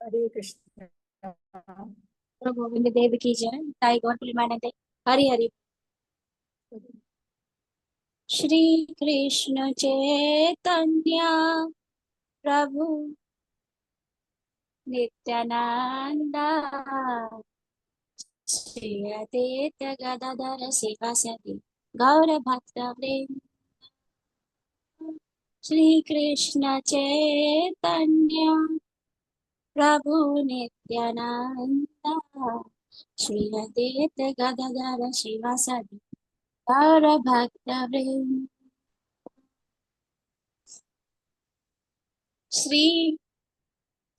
हरे कृष्ण। गुरु गोविंद देव की जय। ताई गौर प्रेमानंद। हरि हरि। श्री कृष्ण चैतन्य प्रभु नित्यानंद श्री अद्वैत गदाधर शिवासादि गौर भक्त वृंद। श्री कृष्ण चैतन्य प्रभु नित्यानंद श्री अद्वैत गदाधर शिवासादि गौर भक्त वृंद। श्री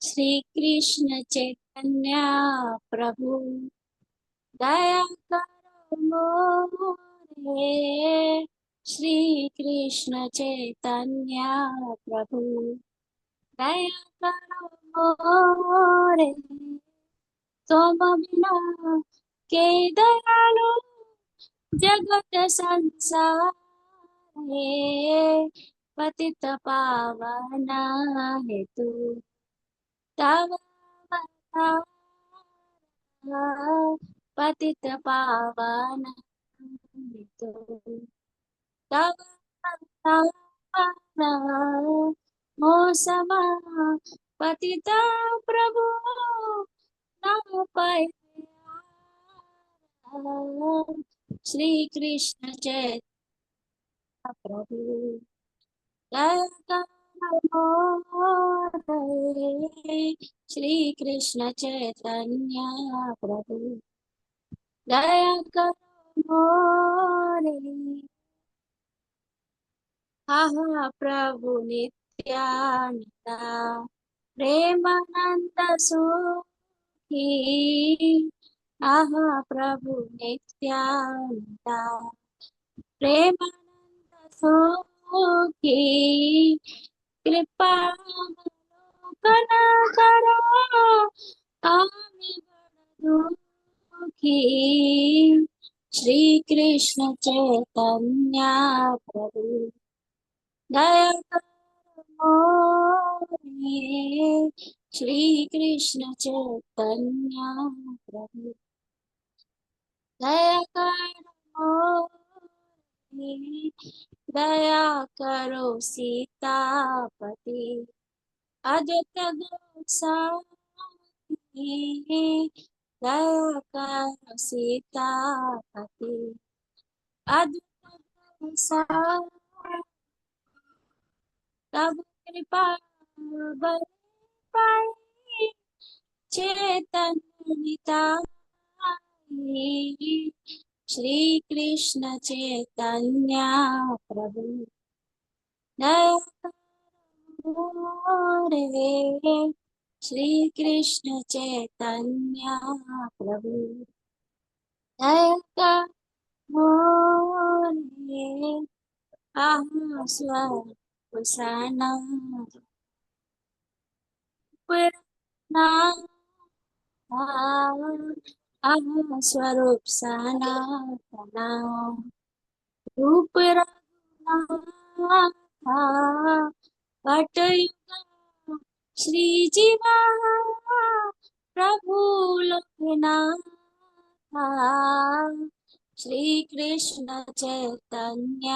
श्री कृष्ण चैतन्य प्रभु दया करो मोरे। श्री कृष्ण चैतन्य प्रभु दया करो मोरे। तुम बिना के दयालु जगत संसार है। पतित पावन हेतु तव अवतार। पतित पावन हेतु तव अवतार। हो समा पतित प्रभु नम पाए। श्री कृष्ण चैतन्य प्रभु दया करो रे। श्री कृष्ण चैतन्य प्रभु दया करो रे। आहा प्रभु नित्यानंद प्रेमानंद सुखी। आहा प्रभु नित्यानंद प्रेमानंद सुखी। कृपा अवलोकन करो आमि बड़ दुखी। श्री कृष्ण चैतन्य प्रभु दया करो रे। श्री कृष्ण चैतन्य प्रभु दया करो रे। दया करो सीतापति अद्वैत गोसाई। दया करो सीतापति अद्वैत गोसाई। तब कृपा बल पाई चेतन निताई। श्री कृष्ण चैतन्य प्रभु दया करो रे। श्री कृष्ण चैतन्य प्रभु दया करो रे। अहं स्वकुशाना पुराना अहं स्वरूप सनातना रूप रघुनाथा। कटयुग श्री जीवा प्रभु लोकनाथा। श्री कृष्ण चैतन्य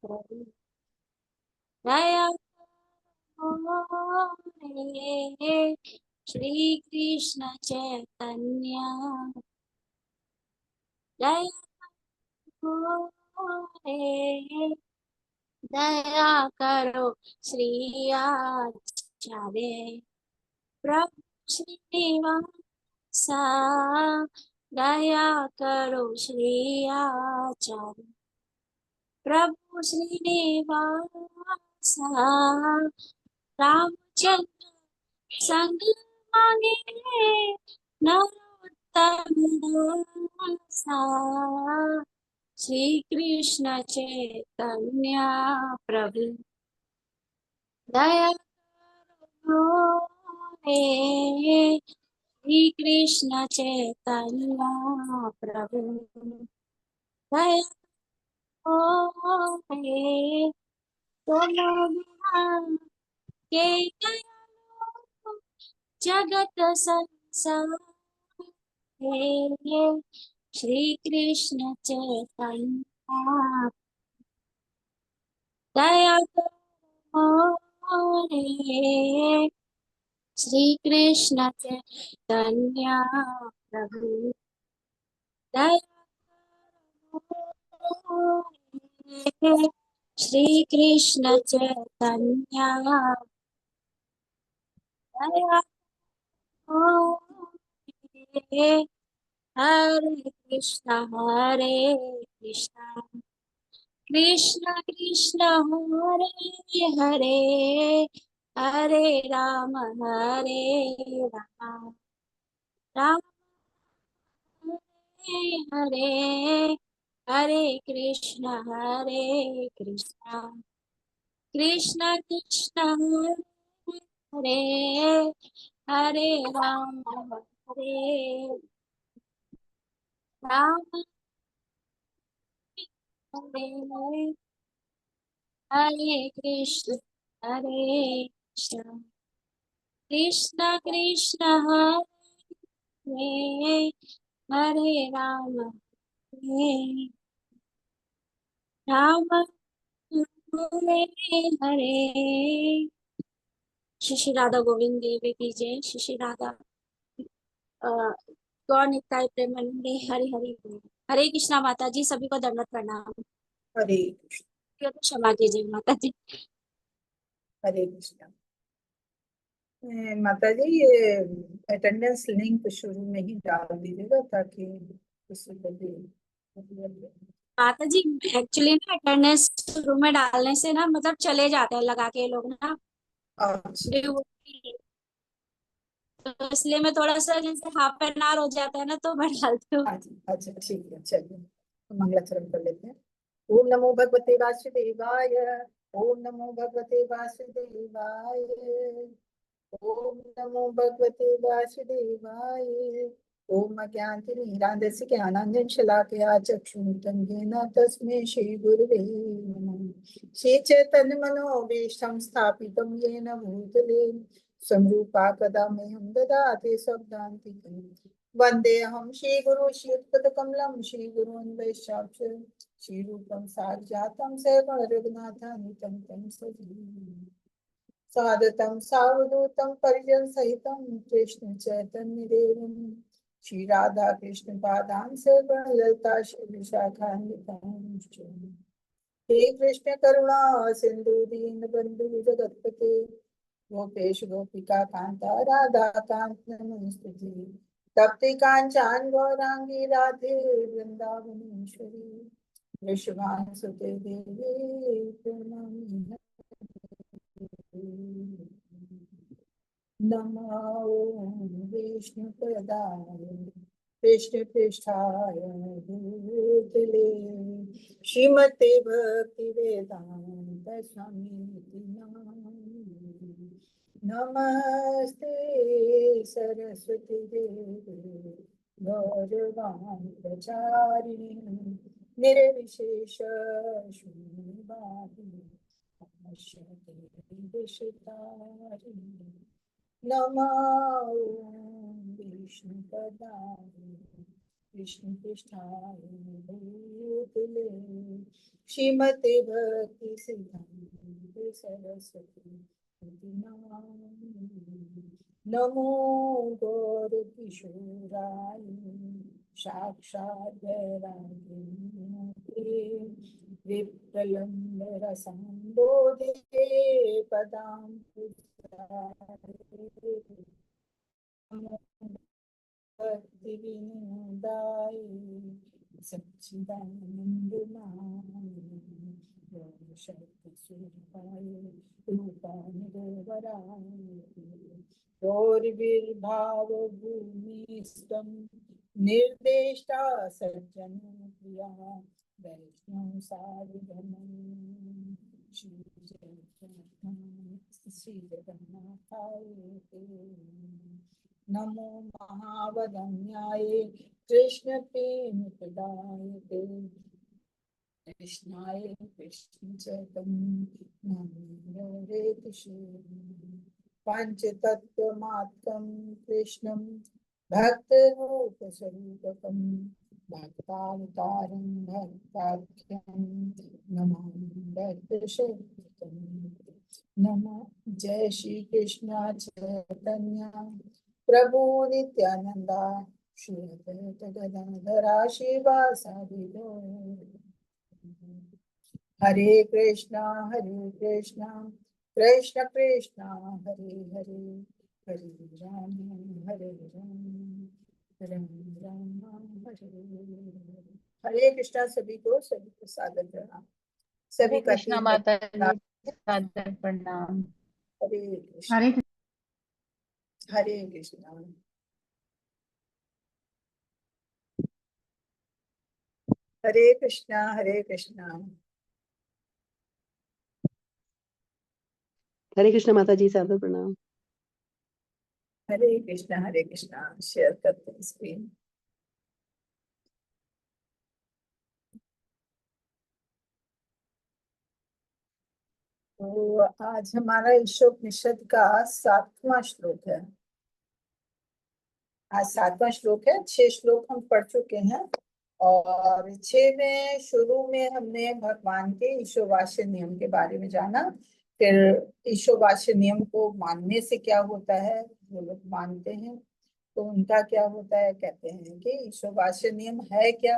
प्रभु दया करो रे। श्री कृष्ण चैतन्य दया करो रे। दया करो श्री आचार्य प्रभु श्रीनिवास। दया करो श्री आचार्य प्रभु श्रीनिवास। रामचंद्र संग मांगे नरोत्तम दासा। श्री कृष्ण चैतन्य प्रभु दया करो रे। श्री कृष्ण चैतन्य प्रभु दया करो रे। तुम बिना के दयालु जगत संसार श्री कृष्ण चैतन्य दया करो रे। श्री कृष्ण चैतन्य प्रभु दया करो रे। श्री कृष्ण चैतन्य दया करो रे। हरे कृष्णा कृष्ण कृष्ण हरे हरे हरे राम राम हरे हरे हरे कृष्ण कृष्ण कृष्ण हरे हरे राम हरे हरे कृष्ण कृष्ण कृष्ण हरे हरे हरे राम हरे हरे। श्री श्री राधा गोविंद देव की जय। श्री श्री राधा गौर निताय प्रेमानंदे हरि हरि बोल। हरे कृष्णा माता जी, सभी को दंडवत प्रणाम। हरे तो क्षमा कीजिए माता जी। हरे कृष्णा। माता जी, ये अटेंडेंस लिंक शुरू में ही डाल दीजिएगा ताकि किसी को भी माता जी एक्चुअली ना अटेंडेंस शुरू में डालने से ना मतलब चले जाते हैं लगा के लोग ना। अच्छा ड्यूटी, तो इसलिए मैं थोड़ा सा जैसे हाफ एन आवर हो जाता है ना तो मैं डालती हूँ। अच्छा अच्छा, ठीक है, चलिए तो मंगलाचरण कर लेते हैं। ओम नमो भगवते वासुदेवाय। ओम नमो भगवते वासुदेवाय। ओम नमो भगवते वासुदेवाय। ओम अज्ञानतिमिरान्धस्य ज्ञानाञ्जनशलाकया चक्षुरुन्मिलितं येन तस्मै श्रीगुरवे नमः। श्रीचैतन्यमनोभीष्टं स्थापितं येन भूतले स्वयं रूपा कदा मह्यं ददाति स्वपदान्तिकम्। वन्देऽहं श्रीगुरुं श्रीयुतपदकमलं श्रीगुरून् वैष्णवं श्रीरूपं साग्रजातं सगुण रघुनाथान्वितं तं सजीवम्। सादतं सावधूतं परिजन सहितं कृष्ण चैतन्य देवं श्री राधा कृष्ण पादान सगुण ललिता श्री विशाखान्वितांश्च। हे कृष्ण करुणा सिंधु दीन बंधु जगतपते गोपेश गोपिका कांता राधा कांत नमोस्तुते। तप्ति कांचन गौरांगी राधे वृंदावनेश्वरी विश्वासुते देवी प्रणमामि। नमो विष्णुपदाय कृष्णपृष्ठाय भूतले श्रीमते भक्ति वेदांत स्वामी नामिने। नमस्ते सरस्वती देवे गौरवाणी प्रचारिणे निर्विशेष शून्यवादी नमो विष्णुपदाय कृष्णपृष्ठाय भूतले श्रीमते भक्ति सिद्धांत सरस्वती नमो गौर किशोराय साक्षात् विप्रलम्ब रसंबोधे पदां भक्ति विनोदाय सच्चिदानंद शक्ति स्वरूपाय रूपानुगोवराय गौरवीर्भाव भूमिष्ठं निर्देष्टा सज्जन प्रिया वैष्णव साधुगणं श्री जगन्नाथाय नमो महावदन्याय कृष्ण प्रेमप्रदाय कृष्णाय कृष्ण चैतन्य नामोरे कृष्ण पंचतत्त्वमात्रं कृष्णं भक्तरूपस्वरूपकं भक्तावतारं भक्ताख्यं नमामि भक्तशक्तिं नमः। जय श्री कृष्ण चैतन्य प्रभु नित्यानंदा श्री अद्वैत गदाधर श्रीवासादि गौर। हरे कृष्णा कृष्ण कृष्ण हरे हरे, हरे राम राम राम हरे हरे। हरे कृष्णा सभी को सादर प्रणाम। सभी हरे का कृष्णा 3 माता मिनट। जी, सादर प्रणाम। हरे कृष्ण हरे हरे कृष्णा। हरे कृष्णा हरे कृष्णा। हरे कृष्ण माता जी, सादर प्रणाम। हरे कृष्णा शेयर करते हैं स्क्रीन। तो आज हमारा ईशोपनिषद का 7वां श्लोक है। आज 7वां श्लोक है। 6 श्लोक हम पढ़ चुके हैं और 6 में शुरू में हमने भगवान के ईशोवास्य नियम के बारे में जाना। फिर ईशोवास्य नियम को मानने से क्या होता है, जो लोग मानते हैं तो उनका क्या होता है। कहते हैं कि ईशोवास्य नियम है क्या,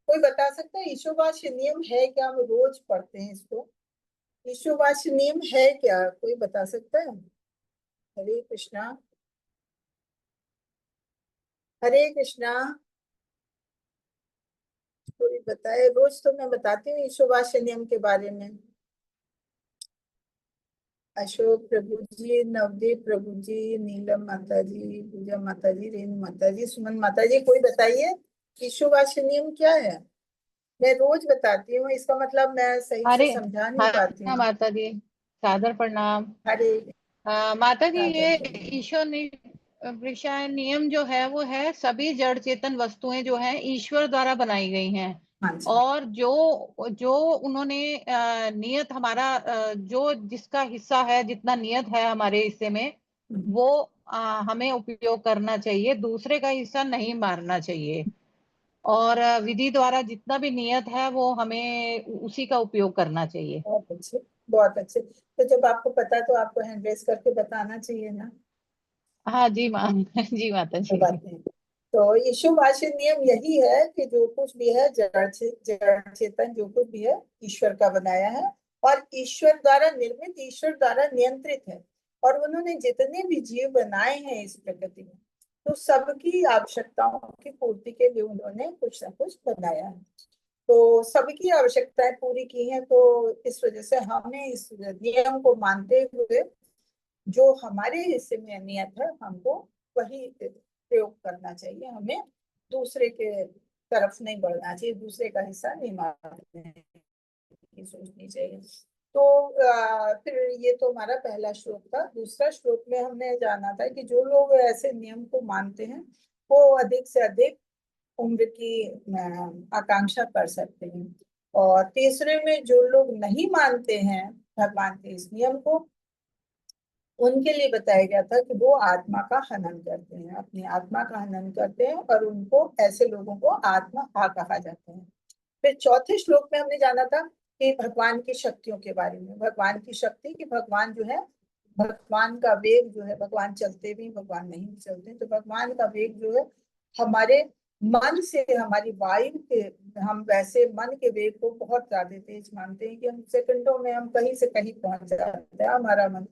कोई बता सकता है ईशोवास्य नियम है क्या। हम रोज पढ़ते हैं इसको, ईशोवास्य नियम है क्या, कोई बता सकता है। हरे कृष्णा हरे कृष्णा। कोई बताए। रोज तो मैं बताती हूँ ईशोवास्य नियम के बारे में। अशोक प्रभु जी, नवदीप प्रभु जी, नीलम माता जी, पूजा माता जी, रेणु माता जी, सुमन माता जी, कोई बताइए ईशोवास्य नियम क्या है। मैं रोज बताती हूँ, इसका मतलब मैं सही से हरे समझा नहीं हरे पाती कृष्णा हूँ। माता जी, सादर प्रणाम। हरे माता जी, सादर ये प्रणाम। ईश्वर वृषा नियम जो है वो है सभी जड़ चेतन वस्तुएं जो हैं ईश्वर द्वारा बनाई गई हैं। हाँ जी। और जो जो उन्होंने नियत हमारा जो जिसका हिस्सा है, जितना नियत है हमारे हिस्से में, वो हमें उपयोग करना चाहिए, दूसरे का हिस्सा नहीं मारना चाहिए। और विधि द्वारा जितना भी नियत है वो हमें उसी का उपयोग करना चाहिए। बहुत अच्छे बहुत अच्छे। तो जब आपको पता तो आपको हैंड रेस करके बताना चाहिए ना। हाँ जी माँ जी माता तो जी। बात नहीं। तो ईशोवास्य नियम यही है कि जो कुछ भी है जड़ चेतन जो कुछ भी है ईश्वर का बनाया है और ईश्वर द्वारा निर्मित, ईश्वर द्वारा नियंत्रित है। और उन्होंने जितने भी जीव बनाए हैं इस प्रकृति में, तो सबकी आवश्यकताओं की पूर्ति के लिए उन्होंने कुछ ना कुछ बनाया है। तो सबकी आवश्यकताएं पूरी की हैं, तो इस वजह से हमें इस नियम को मानते हुए जो हमारे हिस्से में नियत है हमको वही प्रयोग करना चाहिए। हमें दूसरे के तरफ नहीं बढ़ना चाहिए, दूसरे का हिस्सा नहीं मारने की सोचनी चाहिए। तो फिर ये तो हमारा पहला श्लोक था। दूसरा श्लोक में हमने जाना था कि जो लोग ऐसे नियम को मानते हैं वो अधिक से अधिक उम्र की आकांक्षा कर सकते हैं। और तीसरे में जो लोग नहीं मानते हैं भगवान के इस नियम को, उनके लिए बताया गया था कि वो आत्मा का हनन करते हैं, अपनी आत्मा का हनन करते हैं और उनको, ऐसे लोगों को आत्मा कहा जाता है। फिर चौथे श्लोक में हमने जाना था कि भगवान की शक्तियों के बारे में। भगवान की शक्ति कि भगवान जो है, भगवान का वेग जो है, भगवान चलते भी भगवान नहीं भी चलते, तो भगवान का वेग जो है हमारे मन से, हमारी वायु के, हम वैसे मन के वेग को बहुत ज्यादा तेज मानते हैं कि हम सेकंडों में हम कहीं से कहीं पहुंच जाते हैं हमारा मन।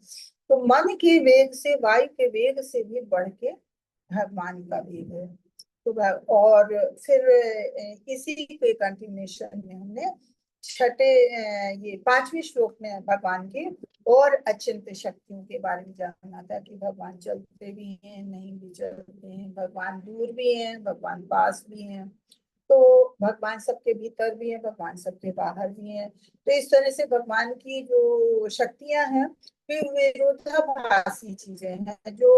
तो मन के वेग से, वायु के वेग से भी बढ़ के भगवान का वेग है। तो और फिर इसी के कंटिन्यूशन में हमने छठे ये 5वें श्लोक में भगवान की और अचिंत्य शक्तियों के बारे में जाना था कि भगवान चलते भी हैं, नहीं भी चलते हैं, भगवान दूर भी हैं, भगवान पास भी हैं। तो भगवान सबके भीतर भी है, भगवान सबके बाहर भी है। तो इस तरह से भगवान की जो शक्तियां हैं वे विरोधाभासी चीजें हैं जो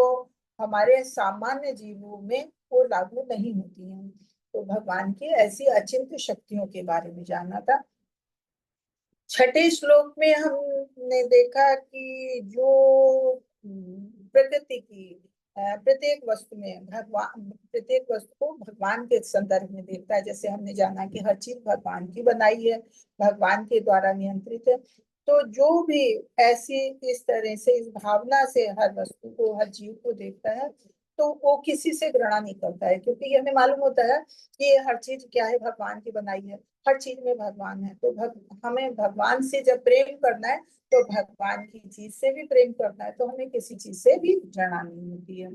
हमारे सामान्य जीवों में वो लागू नहीं होती हैं। तो भगवान की ऐसी अचिंत्य शक्तियों के बारे में जानना था। छठे श्लोक में हमने देखा कि जो प्रकृति की प्रत्येक वस्तु में प्रत्येक वस्तु को भगवान के संदर्भ में देखता है। जैसे हमने जाना कि हर चीज भगवान की बनाई है, भगवान के द्वारा नियंत्रित है। तो जो भी ऐसी इस तरह से इस भावना से हर वस्तु को, हर जीव को देखता है, तो वो किसी से घृणा नहीं करता है, क्योंकि हमें मालूम होता है कि ये हर चीज क्या है, भगवान की बनाई है, हर चीज में भगवान है। तो हमें भगवान से जब प्रेम करना है तो भगवान की चीज से भी प्रेम करना है, तो हमें किसी चीज से भी घृणा नहीं होती है।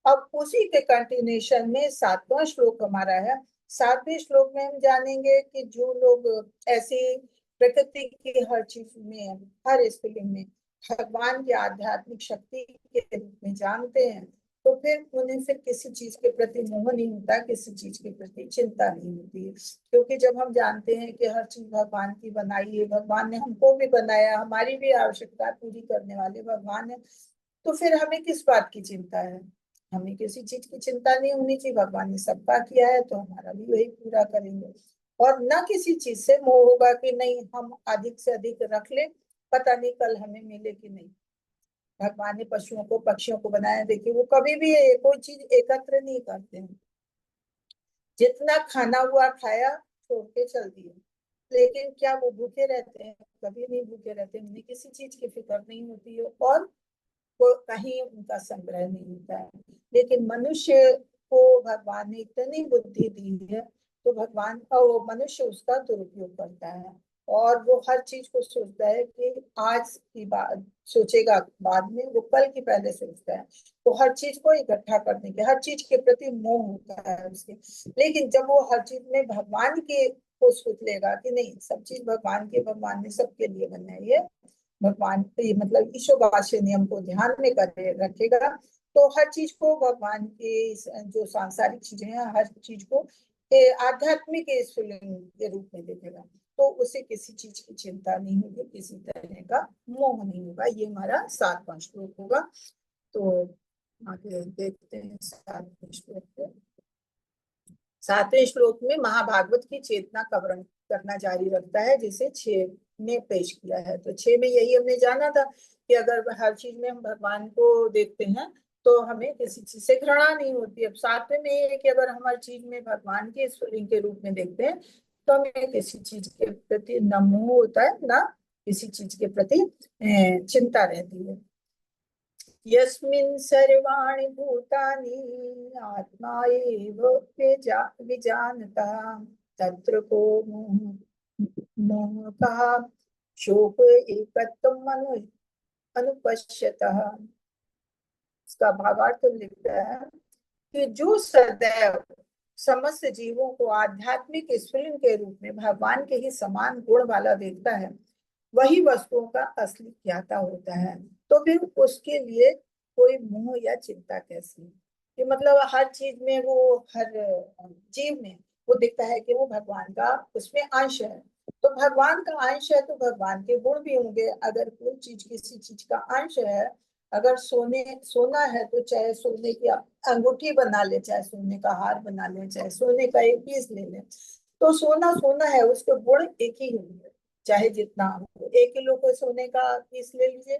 अब उसी के कंटिन्यूएशन में 7वां श्लोक हमारा है। 7वें श्लोक में हम जानेंगे कि जो लोग ऐसी प्रकृति की हर चीज में, हर स्त्रीलिंग में भगवान की आध्यात्मिक शक्ति के रूप में जानते हैं, तो फिर उन्हें फिर किसी चीज के प्रति मोह नहीं होता, किसी चीज के प्रति चिंता नहीं होती है। क्योंकि जब हम जानते हैं कि हर चीज भगवान की बनाई है, भगवान ने हमको भी बनाया, हमारी भी आवश्यकता पूरी करने वाले भगवान है, तो फिर हमें किस बात की चिंता है? हमें किसी चीज की चिंता नहीं होनी चाहिए। भगवान ने सबका किया है तो हमारा भी वही पूरा करेंगे। और न किसी चीज से मोह होगा कि नहीं हम अधिक से अधिक रख ले, पता नहीं कल हमें मिले कि नहीं। भगवान ने पशुओं को, पक्षियों को बनाया, देखिए वो कभी भी कोई चीज एकत्र नहीं करते हैं। जितना खाना हुआ खाया, छोड़ के चल दिए। लेकिन क्या वो भूखे रहते हैं? कभी नहीं भूखे रहते। उन्हें किसी चीज की फिक्र नहीं होती है और वो कहीं उनका संग्रह नहीं होता है। लेकिन मनुष्य को भगवान ने इतनी बुद्धि दी है, तो भगवान का वो मनुष्य उसका दुरुपयोग करता है और वो हर चीज को सोचता है कि आज की बात सोचेगा, बाद में वो कल की पहले सोचता है। वो हर चीज को इकट्ठा करने के, हर चीज के प्रति मोह होता है उसके। लेकिन जब वो हर चीज में भगवान के को सोच लेगा कि नहीं, सब चीज भगवान के, भगवान ने सबके लिए बनाई है, भगवान ये मतलब ईश्वरवास्य नियम को ध्यान में कर रखेगा, तो हर चीज को भगवान के जो सांसारिक चीजें हैं, हर चीज को आध्यात्मिक के रूप में देखेगा, तो उसे किसी चीज की चिंता नहीं होगी, किसी तरह का मोह नहीं होगा। ये हमारा 7वां श्लोक होगा। तो आगे देखते हैं 7वें श्लोक को। 7वें श्लोक में महाभागवत की चेतना का वर्णन करना जारी रखता है, जिसे 6 में पेश किया है। तो 6 में यही हमने जाना था कि अगर हर चीज में हम भगवान को देखते हैं तो हमें किसी चीज से घृणा नहीं होती। अब 7वें में ये है कि अगर हम हर चीज में भगवान के स्वरूप के रूप में देखते हैं तो हमें किसी चीज के प्रति न मोह होता है, ना किसी चीज के प्रति चिंता रहती है। यस्मिन् सर्वाणि भूतानि आत्मा एव विजानतः तत्र को मोह का शोक एकत्वम् अनुपश्यतः। इसका भावार्थ लिखता है कि जो सदैव समस्त जीवों को आध्यात्मिक स्फुलिंग के रूप में भगवान के ही समान गुण वाला देखता है, वही वस्तुओं का असली ज्ञाता होता है। तो फिर उसके लिए कोई मोह या चिंता कैसी? कि मतलब हर चीज में वो, हर जीव में वो दिखता है कि वो भगवान का उसमें अंश है। तो भगवान का अंश है तो भगवान के गुण भी होंगे। अगर कोई चीज किसी चीज का अंश है, अगर सोना है तो चाहे सोने की अंगूठी बना ले, चाहे सोने का हार बना ले, चाहे सोने का एक पीस ले ले, तो सोना सोना है, उसके गुण एक ही होंगे चाहे जितना हो। 1 किलो को सोने का पीस ले लीजिए,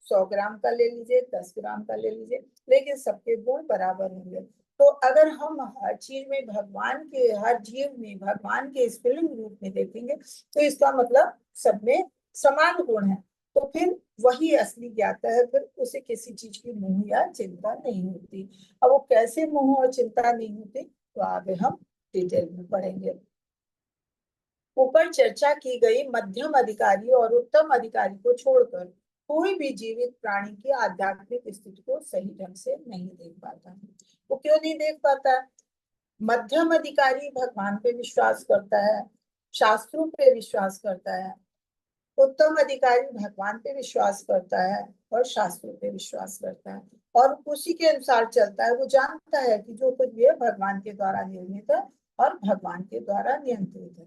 100 ग्राम का ले लीजिए, 10 ग्राम का ले लीजिए, लेकिन सबके गुण बराबर होंगे। तो अगर हम हर चीज में भगवान के, हर जीव में भगवान के स्फुलिंग रूप में देखेंगे तो इसका मतलब सब में समान गुण है, तो फिर वही असली ज्ञाता है। फिर उसे किसी चीज की मोह या चिंता नहीं होती। अब वो कैसे मोह और चिंता नहीं होती, तो आगे हम डिटेल में पढ़ेंगे। ऊपर चर्चा की गई मध्यम अधिकारी और उत्तम अधिकारी को छोड़कर कोई भी जीवित प्राणी की आध्यात्मिक स्थिति को सही ढंग से नहीं देख पाता। वो क्यों नहीं देख पाता? मध्यम अधिकारी भगवान पे विश्वास करता है, शास्त्रों पे विश्वास करता है। उत्तम अधिकारी भगवान पे विश्वास करता है और शास्त्रों पे विश्वास करता है और उसी के अनुसार चलता है। वो जानता है कि जो कुछ भी है भगवान के द्वारा निर्मित है और भगवान के द्वारा नियंत्रित है।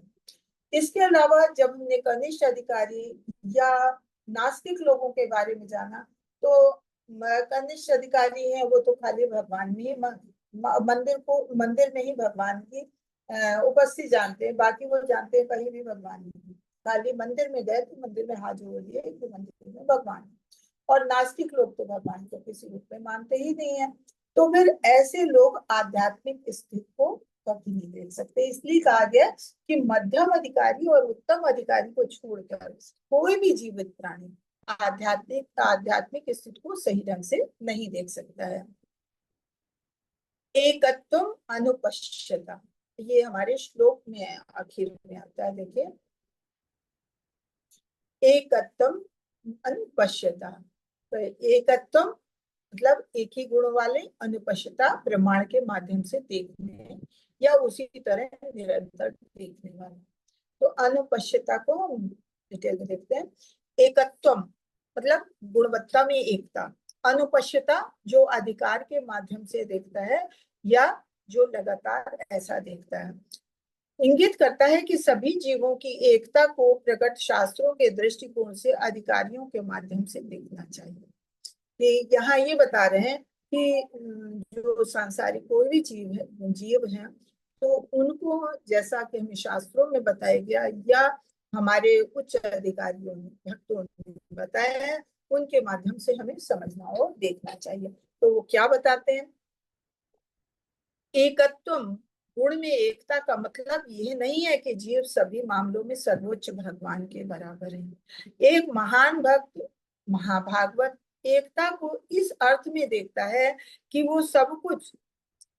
इसके अलावा जब हमने कनिष्ठ अधिकारी या नास्तिक लोगों के बारे में जाना, तो कनिष्ठ अधिकारी हैं वो तो खाली भगवान में ही मंदिर में ही भगवान की उपस्थिति जानते हैं, बाकी वो जानते हैं कहीं भी भगवान नहीं। खाली मंदिर में गए तो मंदिर में हाथ जोड़ दिए कि मंदिर में भगवान। और नास्तिक लोग तो भगवान को किसी रूप में मानते ही नहीं है। तो फिर ऐसे लोग आध्यात्मिक स्थिति को कभी नहीं देख सकते। इसलिए कहा गया कि मध्यम अधिकारी और उत्तम अधिकारी को छोड़कर कोई भी जीवित प्राणी आध्यात्मिक स्थिति को सही ढंग से नहीं देख सकता है। एकत्वम अनुपश्यता, ये हमारे श्लोक में आखिर में आता है। देखिए, एकत्वम अनुपश्यता, तो एकत्वम मतलब एक ही गुण वाले, अनुपश्यता प्रमाण के माध्यम से देखने या उसी तरह निरंतर देखने वाले। तो अनुपश्यता को हम डिटेल में देखते हैं। एकत्वम मतलब गुणवत्ता में एकता, अनुपश्यता जो अधिकार के माध्यम से देखता है या जो लगातार ऐसा देखता है, इंगित करता है कि सभी जीवों की एकता को प्रकट शास्त्रों के दृष्टिकोण से अधिकारियों के माध्यम से देखना चाहिए। कि यहाँ ये बता रहे हैं कि जो सांसारिक कोई भी जीव है तो उनको जैसा कि हमें शास्त्रों में बताया गया या हमारे उच्च अधिकारियों ने, भक्तों ने बताया है, उनके माध्यम से हमें समझना और देखना चाहिए। तो वो क्या बताते हैं? एकत्व गुण में एकता का मतलब यह नहीं है कि जीव सभी मामलों में सर्वोच्च भगवान के बराबर है। एक महान भक्त महाभागवत एकता को इस अर्थ में देखता है कि वो सब कुछ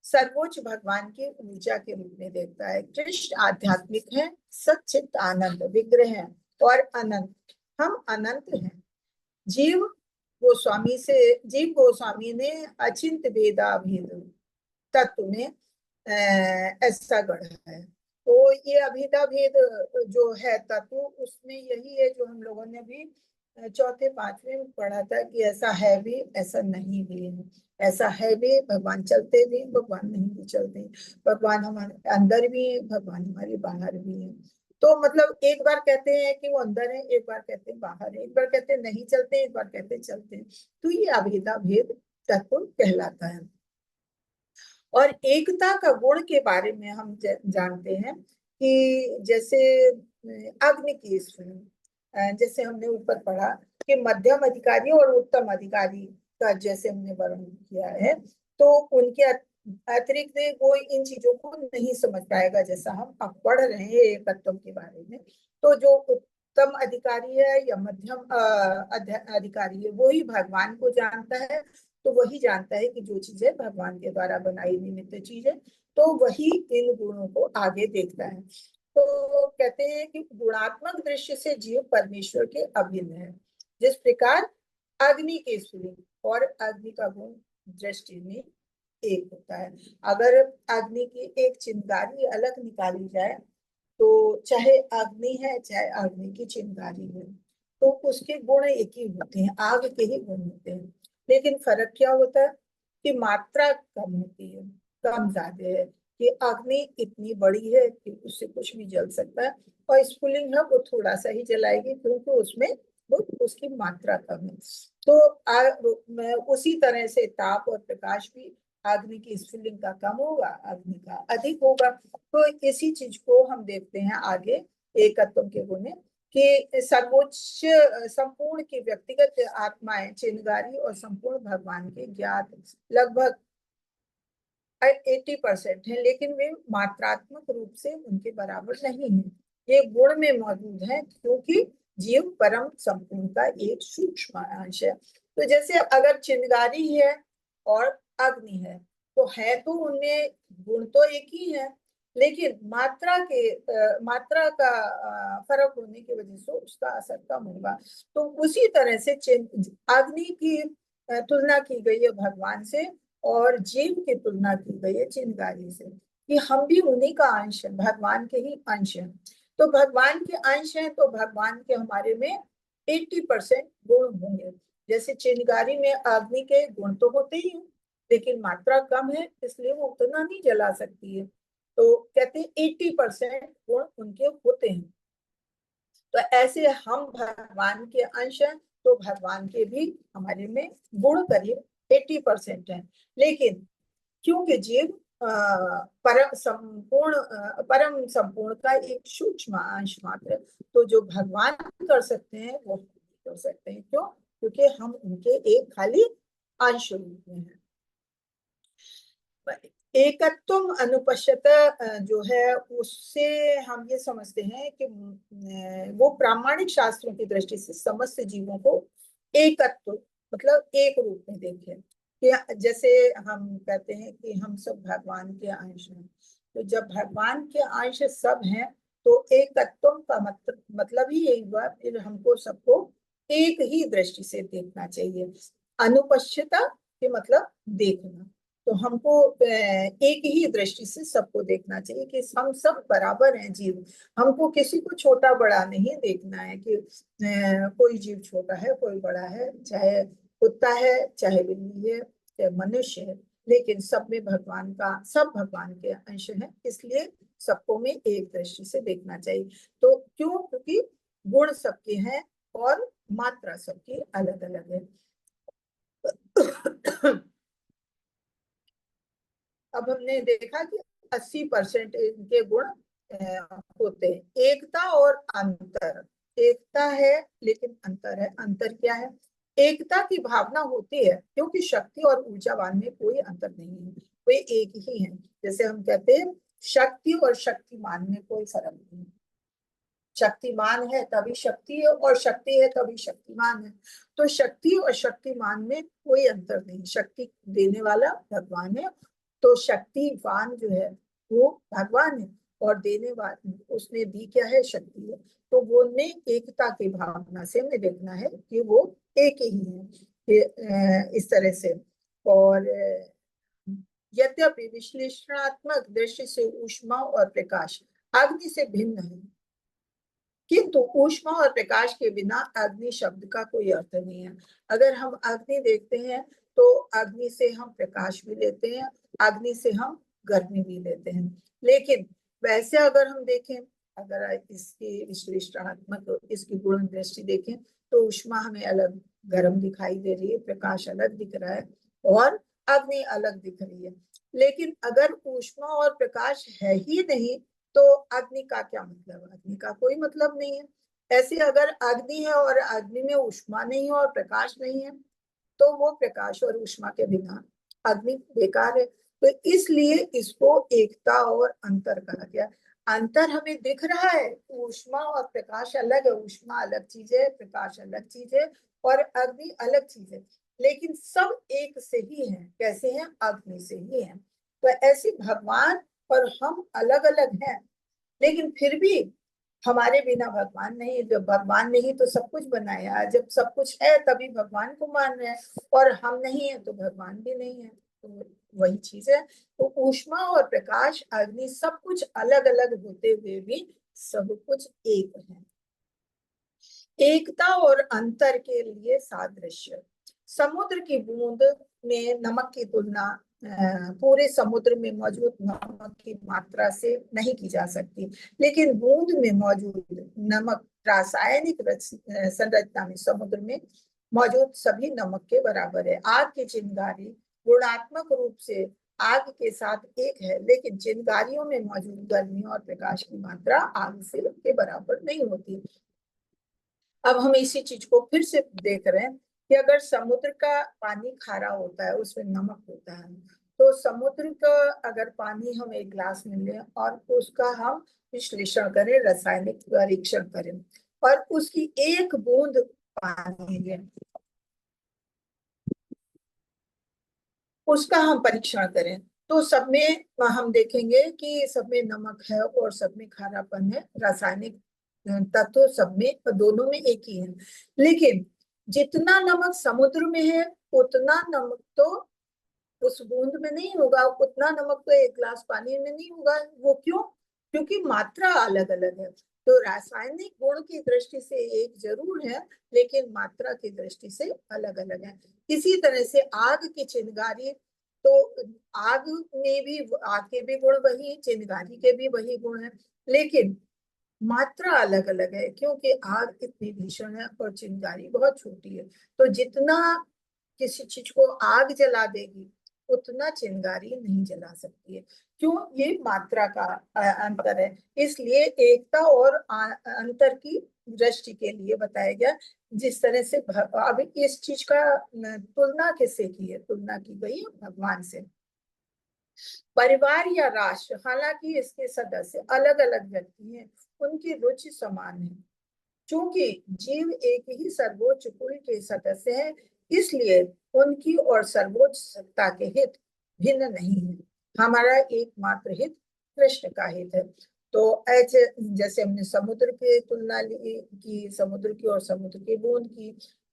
सर्वोच्च भगवान की ऊर्जा के रूप में देखता है। कृष्ण आध्यात्मिक है, सच्चित आनंद विग्रह है और अनंत, हम अनंत हैं। जीव गोस्वामी ने अचिंत भेदाभेद तत्व में ऐसा गढ़ा है। तो ये अभेदा भेद जो है तत्व, उसमें यही है जो हम लोगों ने भी चौथे पांचवें में पढ़ा था कि ऐसा है भी ऐसा नहीं भी है। ऐसा है भी, भगवान चलते भी, भगवान नहीं भी चलते, भगवान हमारे अंदर भी है, भगवान हमारे बाहर भी है। तो मतलब एक बार कहते हैं कि वो अंदर है, एक बार कहते हैं बाहर है, एक बार कहते हैं नहीं चलते, एक बार कहते हैं चलते हैं। तो ये अभेदा भेद तत्व कहलाता है। और एकता का गुण के बारे में हम जानते हैं कि जैसे अग्नि की स्फुलिंग, जैसे हमने ऊपर पढ़ा कि मध्यम अधिकारी और उत्तम अधिकारी का जैसे हमने वर्णन किया है, तो उनके अतिरिक्त कोई इन चीजों को नहीं समझ पाएगा। जैसा हम अब पढ़ रहे हैं एकत्व के बारे में, तो जो उत्तम अधिकारी है या मध्यम अधिकारी है, वो ही भगवान को जानता है। तो वही जानता है कि जो चीजें भगवान के द्वारा बनाई निमित्त चीज है, तो वही इन गुणों को आगे देखता है। तो कहते हैं कि गुणात्मक दृष्टि से जीव परमेश्वर के अभिन्न है। जिस प्रकार अग्नि के स्फुलिंग और अग्नि का गुण दृष्टि में एक होता है। अगर अग्नि की एक चिंगारी अलग निकाली जाए, तो चाहे अग्नि है चाहे अग्नि की चिंगारी है, तो उसके गुण एक ही होते हैं, आग के ही गुण होते हैं। लेकिन फर्क क्या होता है कि मात्रा कम होती है, कम ज्यादा है। कि अग्नि इतनी बड़ी है कि उससे कुछ भी जल सकता है, और स्फुलिंग है वो थोड़ा सा ही जलाएगी क्योंकि उसमें वो उसकी मात्रा कम है। तो उसी तरह से ताप और प्रकाश भी अग्नि की स्फुलिंग का कम होगा, अग्नि का अधिक होगा। तो इसी चीज को हम देखते हैं आगे एकत्व के गुण में कि सर्वोच्च संपूर्ण की व्यक्तिगत आत्माएं चिन्हगारी और संपूर्ण भगवान के ज्ञात लगभग 80% है, लेकिन वे मात्रात्मक रूप से उनके बराबर नहीं है। ये गुण में मौजूद है क्योंकि जीव परम संपूर्ण का एक सूक्ष्म अंश है। तो जैसे अगर चिन्हगारी है और अग्नि है, तो है तो उनमें गुण तो एक ही है, लेकिन मात्रा का फर्क होने की वजह से उसका असर कम होगा। तो उसी तरह से अग्नि की तुलना की गई है भगवान से और जीव की तुलना की गई है चिन्हगारी से, कि हम भी उन्हीं का अंश है, भगवान के ही अंश हैं। तो भगवान के अंश हैं तो भगवान के हमारे में 80% गुण होंगे। जैसे चिन्हगारी में अग्नि के गुण तो होते ही हैं, लेकिन मात्रा कम है इसलिए वो उतना नहीं जला सकती है। तो कहते हैं 80% गुण उनके होते हैं। तो ऐसे हम भगवान के अंश हैं, तो भगवान के भी हमारे में गुण करीब 80% है। लेकिन क्योंकि जीव परम संपूर्ण का एक सूक्ष्म अंश मात्र, तो जो भगवान कर सकते हैं वो कर सकते हैं। क्यों? क्योंकि हम उनके एक खाली अंश रूप में हैं। एकत्वम अनुपश्यत जो है उससे हम ये समझते हैं कि वो प्रामाणिक शास्त्रों की दृष्टि से समस्त जीवों को एकत्व मतलब एक रूप में देखें। कि जैसे हम कहते हैं कि हम सब भगवान के अंश हैं, तो जब भगवान के अंश सब हैं तो एकत्वम का मतलब ही यही हुआ, फिर हमको सबको एक ही दृष्टि से देखना चाहिए। अनुपश्यता के मतलब देखना, तो हमको एक ही दृष्टि से सबको देखना चाहिए कि हम सब बराबर हैं जीव। हमको किसी को छोटा बड़ा नहीं देखना है कि कोई जीव छोटा है कोई बड़ा है, चाहे कुत्ता है चाहे बिल्ली है चाहे मनुष्य है, लेकिन सब में भगवान का, सब भगवान के अंश है, इसलिए सबको में एक दृष्टि से देखना चाहिए। तो क्यों? क्योंकि गुण सबके हैं और मात्रा सबकी अलग अलग है। अब हमने देखा कि 80% इनके गुण होते हैं। एकता और अंतर, एकता है लेकिन अंतर है। अंतर क्या है? एकता की भावना होती है क्योंकि शक्ति और ऊर्जावान में कोई अंतर नहीं है, वे एक ही हैं। जैसे हम कहते हैं शक्ति और शक्तिमान में कोई फर्क नहीं है। शक्तिमान है तभी शक्ति है और शक्ति है तभी शक्तिमान है। तो शक्ति और शक्तिमान में कोई अंतर नहीं, शक्ति देने वाला भगवान है, तो शक्तिवान जो है वो भगवान है और देने वाला उसने दी क्या है? शक्ति है। तो वो ने एकता की भावना से हमें देखना है कि वो एक ही है इस तरह से। और यद्यपि विश्लेषणात्मक दृष्टि से ऊष्मा और प्रकाश अग्नि से भिन्न है, किंतु ऊष्मा और प्रकाश के बिना अग्नि शब्द का कोई अर्थ नहीं है। अगर हम अग्नि देखते हैं तो अग्नि से हम प्रकाश भी लेते हैं, अग्नि से हम गर्मी भी लेते हैं। लेकिन वैसे अगर हम देखें, अगर इसकी विश्लेषणात्मक इसकी गुण दृष्टि देखें तो ऊष्मा हमें अलग गर्म दिखाई दे रही है, प्रकाश अलग दिख रहा है और अग्नि अलग दिख रही है। लेकिन अगर ऊष्मा और प्रकाश है ही नहीं तो अग्नि का क्या मतलब? अग्नि का कोई मतलब नहीं है। ऐसे अगर अग्नि है और अग्नि में ऊष्मा नहीं है और प्रकाश नहीं है तो वो प्रकाश और ऊष्मा के बिना अग्नि बेकार है। तो इसलिए इसको एकता और अंतर कहा गया। अंतर हमें दिख रहा है, ऊष्मा और प्रकाश अलग है, ऊष्मा अलग चीज है, प्रकाश अलग चीज है और अग्नि अलग चीज है, लेकिन सब एक से ही है। कैसे हैं? अग्नि से ही है। तो ऐसे भगवान और हम अलग अलग हैं, लेकिन फिर भी हमारे बिना भगवान नहीं। जब भगवान नहीं तो सब कुछ बनाया, जब सब कुछ है तभी भगवान को मान रहे हैं, और हम नहीं है तो भगवान भी नहीं है। तो वही चीज है। तो ऊष्मा और प्रकाश अग्नि सब कुछ अलग अलग होते हुए भी सब कुछ एक है। एकता और अंतर के लिए सादृश्य, समुद्र की बूंद में नमक की तुलना पूरे समुद्र में मौजूद नमक की मात्रा से नहीं की जा सकती, लेकिन बूंद में मौजूद नमक रासायनिक संरचना में समुद्र में मौजूद सभी नमक के बराबर है। आग की चिंगारी गुणात्मक रूप से आग के साथ एक है, लेकिन चिंगारियों में मौजूद गर्मी और प्रकाश की मात्रा आग से के बराबर नहीं होती। अब हम इसी चीज को फिर से देख रहे हैं कि अगर समुद्र का पानी खारा होता है, उसमें नमक होता है, तो समुद्र का अगर पानी हम एक गिलास में लें और उसका हम विश्लेषण करें, रासायनिक परीक्षण करें और उसकी एक बूंद पानी लें, उसका हम परीक्षण करें, तो सब में हम देखेंगे कि सब में नमक है और सब में खारापन है। रासायनिक तत्व सब में, दोनों में एक ही है। लेकिन जितना नमक समुद्र में है उतना नमक तो उस बूंद में नहीं होगा, उतना नमक तो एक गिलास पानी में नहीं होगा। वो क्यों? क्योंकि मात्रा अलग अलग है। तो रासायनिक गुण की दृष्टि से एक जरूर है, लेकिन मात्रा की दृष्टि से अलग अलग है। इसी तरह से आग की चिंगारी, तो आग में भी, आग के भी गुण वही, चिंगारी के भी वही गुण है, लेकिन मात्रा अलग अलग है, क्योंकि आग इतनी भीषण है और चिंगारी बहुत छोटी है। तो जितना किसी चीज को आग जला देगी उतना चिंगारी नहीं जला सकती है। क्यों? ये मात्रा का अंतर है। इसलिए एकता और अंतर की दृष्टि के लिए बताया गया। जिस तरह से अब इस चीज का तुलना किससे की है, तुलना की गई भगवान से। परिवार या राष्ट्र, हालांकि इसके सदस्य अलग अलग व्यक्ति हैं, उनकी रुचि समान है। चूंकि जीव एक ही सर्वोच्च कुल के सदस्य हैं, इसलिए उनकी और सर्वोच्च सत्ता के हित भिन्न नहीं है। हमारा एकमात्र हित कृष्ण का हित है। तो ऐसे जैसे हमने समुद्र की तुलना की, समुद्र की और समुद्र की बूंद की,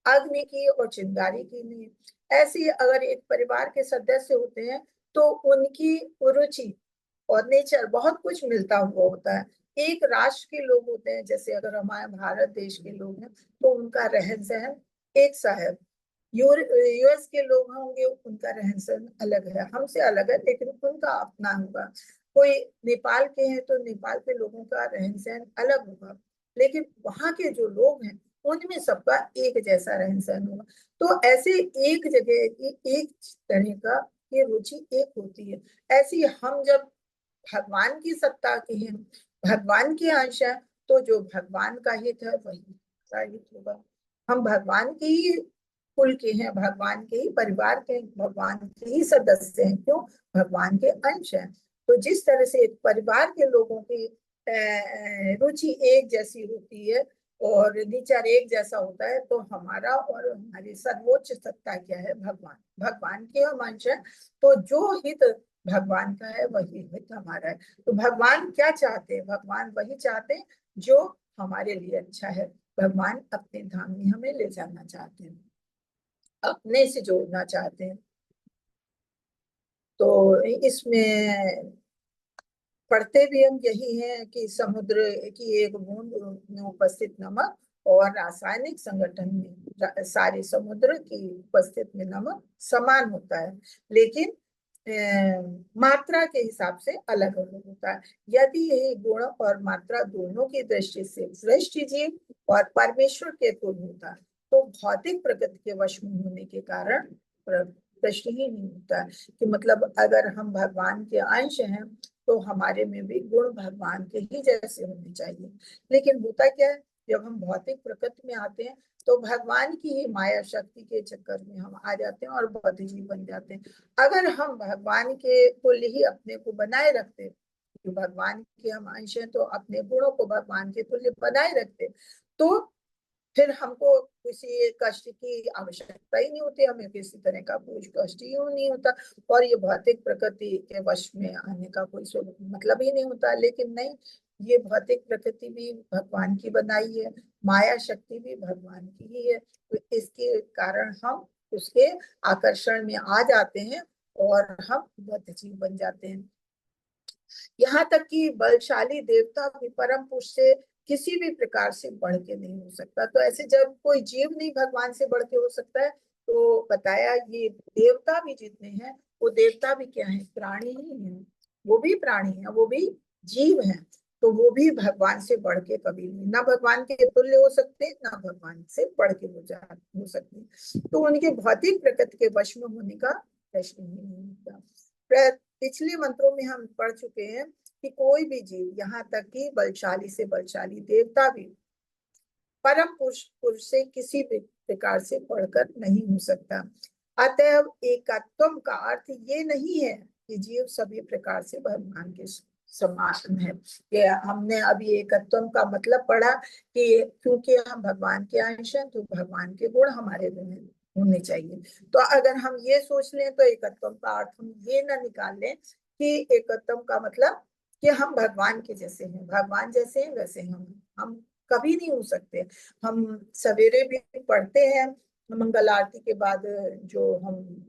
अग्नि की और चिंगारी की नहीं, ऐसे अगर एक परिवार के सदस्य होते हैं तो उनकी रुचि और नेचर बहुत कुछ मिलता हुआ होता है। एक राष्ट्र के लोग होते हैं, जैसे अगर हमारे भारत देश के लोग हैं तो उनका रहन सहन एक सा है। यूएस के लोग होंगे, उनका रहन सहन अलग है, हमसे अलग है, लेकिन उनका अपना होगा। कोई नेपाल के हैं तो नेपाल के लोगों का रहन सहन अलग होगा, लेकिन वहां के जो लोग हैं उनमें सबका एक जैसा रहन सहन होगा। तो ऐसे एक जगह एक तरह का ये रुचि एक होती है। ऐसी हम जब भगवान की सत्ता के हैं, भगवान के अंश है, तो जो भगवान का हित है वही हमारा हित होगा। हम भगवान के ही कुल के हैं, भगवान के ही परिवार के, भगवान के ही सदस्य हैं। क्यों? भगवान के अंश हैं। तो जिस तरह से एक परिवार के लोगों की रुचि एक जैसी होती है और नेचर एक जैसा होता है, तो हमारा और हमारी सर्वोच्च सत्ता क्या है? भगवान। भगवान के हम अंश है, तो जो हित भगवान का है वही हित हमारा है। तो भगवान क्या चाहते हैं? भगवान वही चाहते हैं जो हमारे लिए अच्छा है। भगवान अपने धाम में हमें ले जाना चाहते हैं, अपने से जोड़ना चाहते हैं। तो इसमें पढ़ते भी हम यही हैं कि समुद्र की एक बूंद में उपस्थित नमक और रासायनिक संगठन में सारे समुद्र की उपस्थित में नमक समान होता है, लेकिन मात्रा के हिसाब से अलग अलग होता है। यदि यही गुण और मात्रा दोनों की दृष्टि से सृष्टि जीव और परमेश्वर के तुल्य होता, तो भौतिक प्रकृति के वश में होने के कारण प्रश्न ही नहीं होता कि मतलब अगर हम भगवान के अंश हैं तो हमारे में भी गुण भगवान के ही जैसे होने चाहिए। लेकिन होता क्या है, जब हम भौतिक प्रकृति में आते हैं तो भगवान की ही माया शक्ति के चक्कर में हम आ जाते हैं और बौद्ध जीव बन जाते हैं। अगर हम भगवान के तुल्य ही अपने को बनाए रखते, तो भगवान के हम अंश हैं, तो अपने गुणों को भगवान के तुल्य बनाए रखते, तो फिर हमको किसी कष्ट की आवश्यकता ही नहीं होती, हमें किसी तरह का कोई कष्ट ही नहीं होता, और ये भौतिक प्रकृति के वश में आने का कोई मतलब ही नहीं होता। लेकिन नहीं, ये भौतिक प्रकृति भी भगवान की बनाई है, माया शक्ति भी भगवान की ही है, तो इसके कारण हम उसके आकर्षण में आ जाते हैं और हम बद्ध जीव बन जाते हैं। यहाँ तक कि बलशाली देवता भी परम पुरुष से किसी भी प्रकार से बढ़ के नहीं हो सकता। तो ऐसे जब कोई जीव नहीं भगवान से बढ़ के हो सकता है, तो बताया ये देवता भी जितने हैं वो देवता भी क्या है? प्राणी ही है। वो भी प्राणी है, वो भी जीव है, तो वो भी भगवान से बढ़ के कभी नहीं, ना भगवान के तुल्य हो सकते, ना भगवान से बढ़ के हो सकते। तो उनके भौतिक प्रकृति के वश में होने का प्रश्न ही नहीं होता। पिछले मंत्रों में हम पढ़ चुके हैं कि कोई भी जीव, यहाँ तक कि बलशाली से बलशाली देवता भी परम पुरुष से किसी भी प्रकार से बढ़कर नहीं हो सकता। अतः एकत्व का अर्थ ये नहीं है कि जीव सभी प्रकार से भगवान के समान है। ये हमने अभी एकत्व का मतलब पढ़ा कि क्योंकि हम भगवान के अंश हैं, तो भगवान के गुण हमारे में होने चाहिए। तो अगर हम ये सोच लें तो एकत्व का अर्थ हम ये ना निकाल लें कि एकत्व का मतलब कि हम भगवान के जैसे हैं, भगवान जैसे हैं वैसे हम कभी नहीं हो सकते। हम सवेरे भी पढ़ते हैं मंगल आरती के बाद, जो हम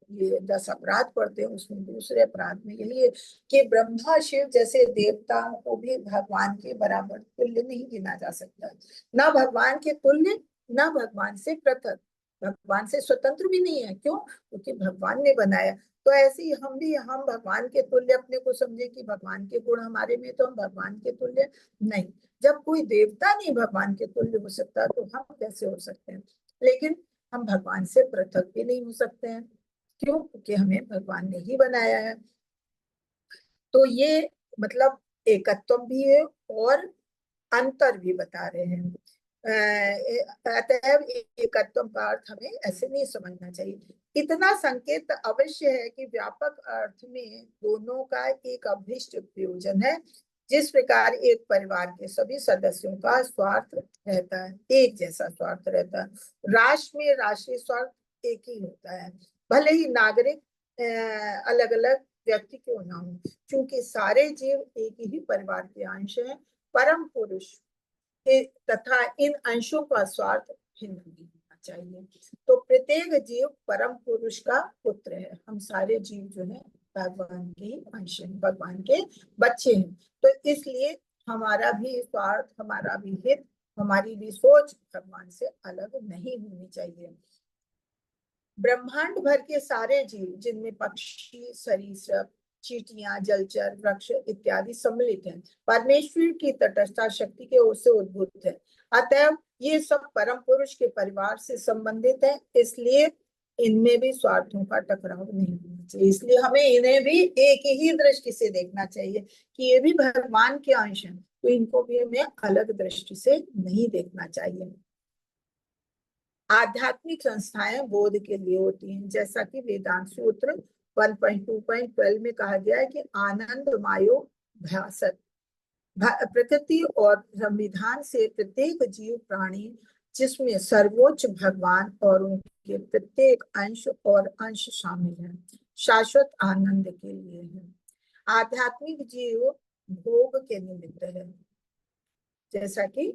ये 10 अपराध पढ़ते हैं, उसमें दूसरे अपराध में यही है कि ब्रह्मा शिव जैसे देवताओं को भी भगवान के बराबर तुल्य नहीं गिना जा सकता। ना भगवान के तुल्य, ना भगवान से पृथक, भगवान से स्वतंत्र भी नहीं है। क्यों? क्योंकि भगवान ने बनाया। तो ऐसे ही हम भगवान के तुल्य अपने को समझे कि भगवान के गुण हमारे में, तो हम भगवान के तुल्य नहीं। जब कोई देवता नहीं भगवान के तुल्य हो सकता, तो हम कैसे हो सकते हैं? लेकिन हम भगवान से पृथक भी नहीं हो सकते हैं। क्यों? क्योंकि हमें भगवान ने ही बनाया है। तो ये मतलब एकत्व भी है और अंतर भी बता रहे हैं। अतएव एकत्व का अर्थ हमें ऐसे नहीं समझना चाहिए। इतना संकेत अवश्य है कि व्यापक अर्थ में दोनों का एक अभीष्ट प्रयोजन है। जिस प्रकार एक परिवार के सभी सदस्यों का स्वार्थ रहता है, एक जैसा स्वार्थ रहता है, राष्ट्र में राष्ट्रीय स्वार्थ एक ही होता है, भले ही नागरिक अलग अलग व्यक्ति क्यों ना हो, क्योंकि सारे जीव एक ही परिवार के अंश हैं। परम पुरुष तथा इन अंशों का स्वार्थ भिन्न नहीं होना चाहिए। तो प्रत्येक जीव परम पुरुष का पुत्र है। हम सारे जीव जो है भगवान के अंश हैं, भगवान के बच्चे हैं। तो इसलिए हमारा भी स्वार्थ, हमारा भी हित, हमारी भी सोच भगवान से अलग नहीं होनी चाहिए। ब्रह्मांड भर के सारे जीव, जिनमें पक्षी, सरीसृप, चींटियां, जलचर, वृक्ष इत्यादि सम्मिलित हैं, परमेश्वर की तटस्थ शक्ति के ओर से उद्भूत है। अतएव ये सब परम पुरुष के परिवार से संबंधित है, इसलिए इनमें भी स्वार्थों का टकराव नहीं होना चाहिए। इसलिए हमें इन्हें भी एक ही दृष्टि से देखना चाहिए कि ये भी भगवान के अंश हैं, तो इनको भी हमें अलग दृष्टि से नहीं देखना चाहिए। आध्यात्मिक संस्थाएं बोध के लिए होती हैं, जैसा कि वेदांत सूत्र 1.2.12 में कहा गया है कि आनंद मायो भ्यासत। प्रकृति और संविधान से प्रत्येक जीव प्राणी, जिसमें सर्वोच्च भगवान और उनके प्रत्येक अंश और अंश शामिल हैं, शाश्वत आनंद के लिए है। आध्यात्मिक जीव भोग के निमित्त है, जैसा कि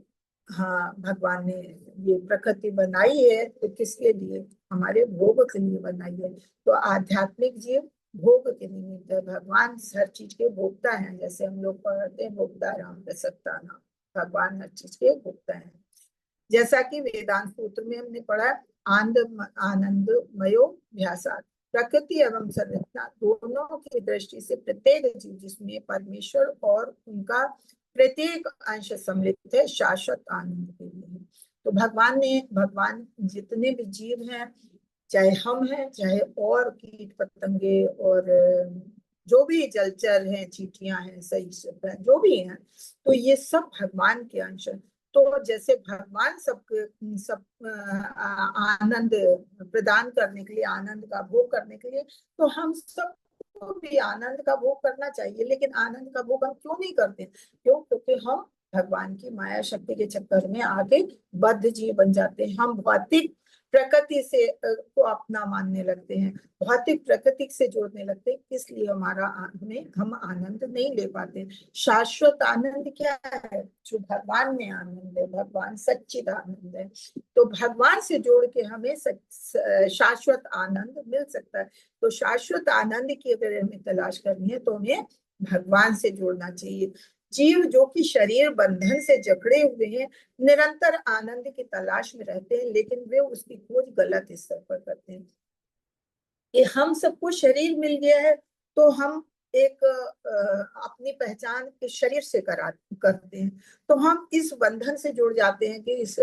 हाँ भगवान ने ये प्रकृति बनाई है तो किसके लिए, हमारे भोग के लिए बनाई है। तो आध्यात्मिक जीव भोग के निमित्त है। भगवान हर चीज के भोक्ता हैं, जैसे हम लोग पढ़ते हैं भोक्ता राम प्रसक्ता नाम, भगवान हर चीज के भोक्ता हैं। जैसा कि वेदांत सूत्र में हमने पढ़ा, आनंदमयो भ्यासात। प्रकृति एवं संरचना दोनों की दृष्टि से प्रत्येक जीव, जिसमें परमेश्वर और उनका प्रत्येक अंश सम्मिलित है, शाश्वत आनंद के लिए। तो भगवान जितने भी जीव हैं, चाहे हम हैं, चाहे और कीट पतंगे और जो भी जलचर हैं, चींटियां हैं, सरीसृप हैं, जो भी हैं, तो ये सब भगवान के अंश हैं। तो जैसे भगवान सब आनंद प्रदान करने के लिए, आनंद का भोग करने के लिए, तो हम सब को भी आनंद का भोग करना चाहिए। लेकिन आनंद का भोग हम क्यों नहीं करते? क्यों? क्योंकि हम भगवान की माया शक्ति के चक्कर में आके बद्ध जीव बन जाते हैं। हम भौतिक प्रकृति से को अपना मानने लगते हैं, भौतिक प्रकृति से जोड़ने लगते हैं, इसलिए हम आनंद नहीं ले पाते। शाश्वत आनंद क्या है? जो भगवान में आनंद है, भगवान सच्चिद आनंद है। तो भगवान से जोड़ के हमें शाश्वत आनंद मिल सकता है। तो शाश्वत आनंद की अगर हमें तलाश करनी है तो हमें भगवान से जोड़ना चाहिए। जीव जो कि शरीर बंधन से जकड़े हुए हैं, निरंतर आनंद की तलाश में रहते हैं, लेकिन वे उसकी खोज गलत स्तर पर करते हैं। कि हम सबको शरीर मिल गया है तो हम एक अपनी पहचान इस शरीर से करते हैं। तो हम इस बंधन से जुड़ जाते हैं कि इस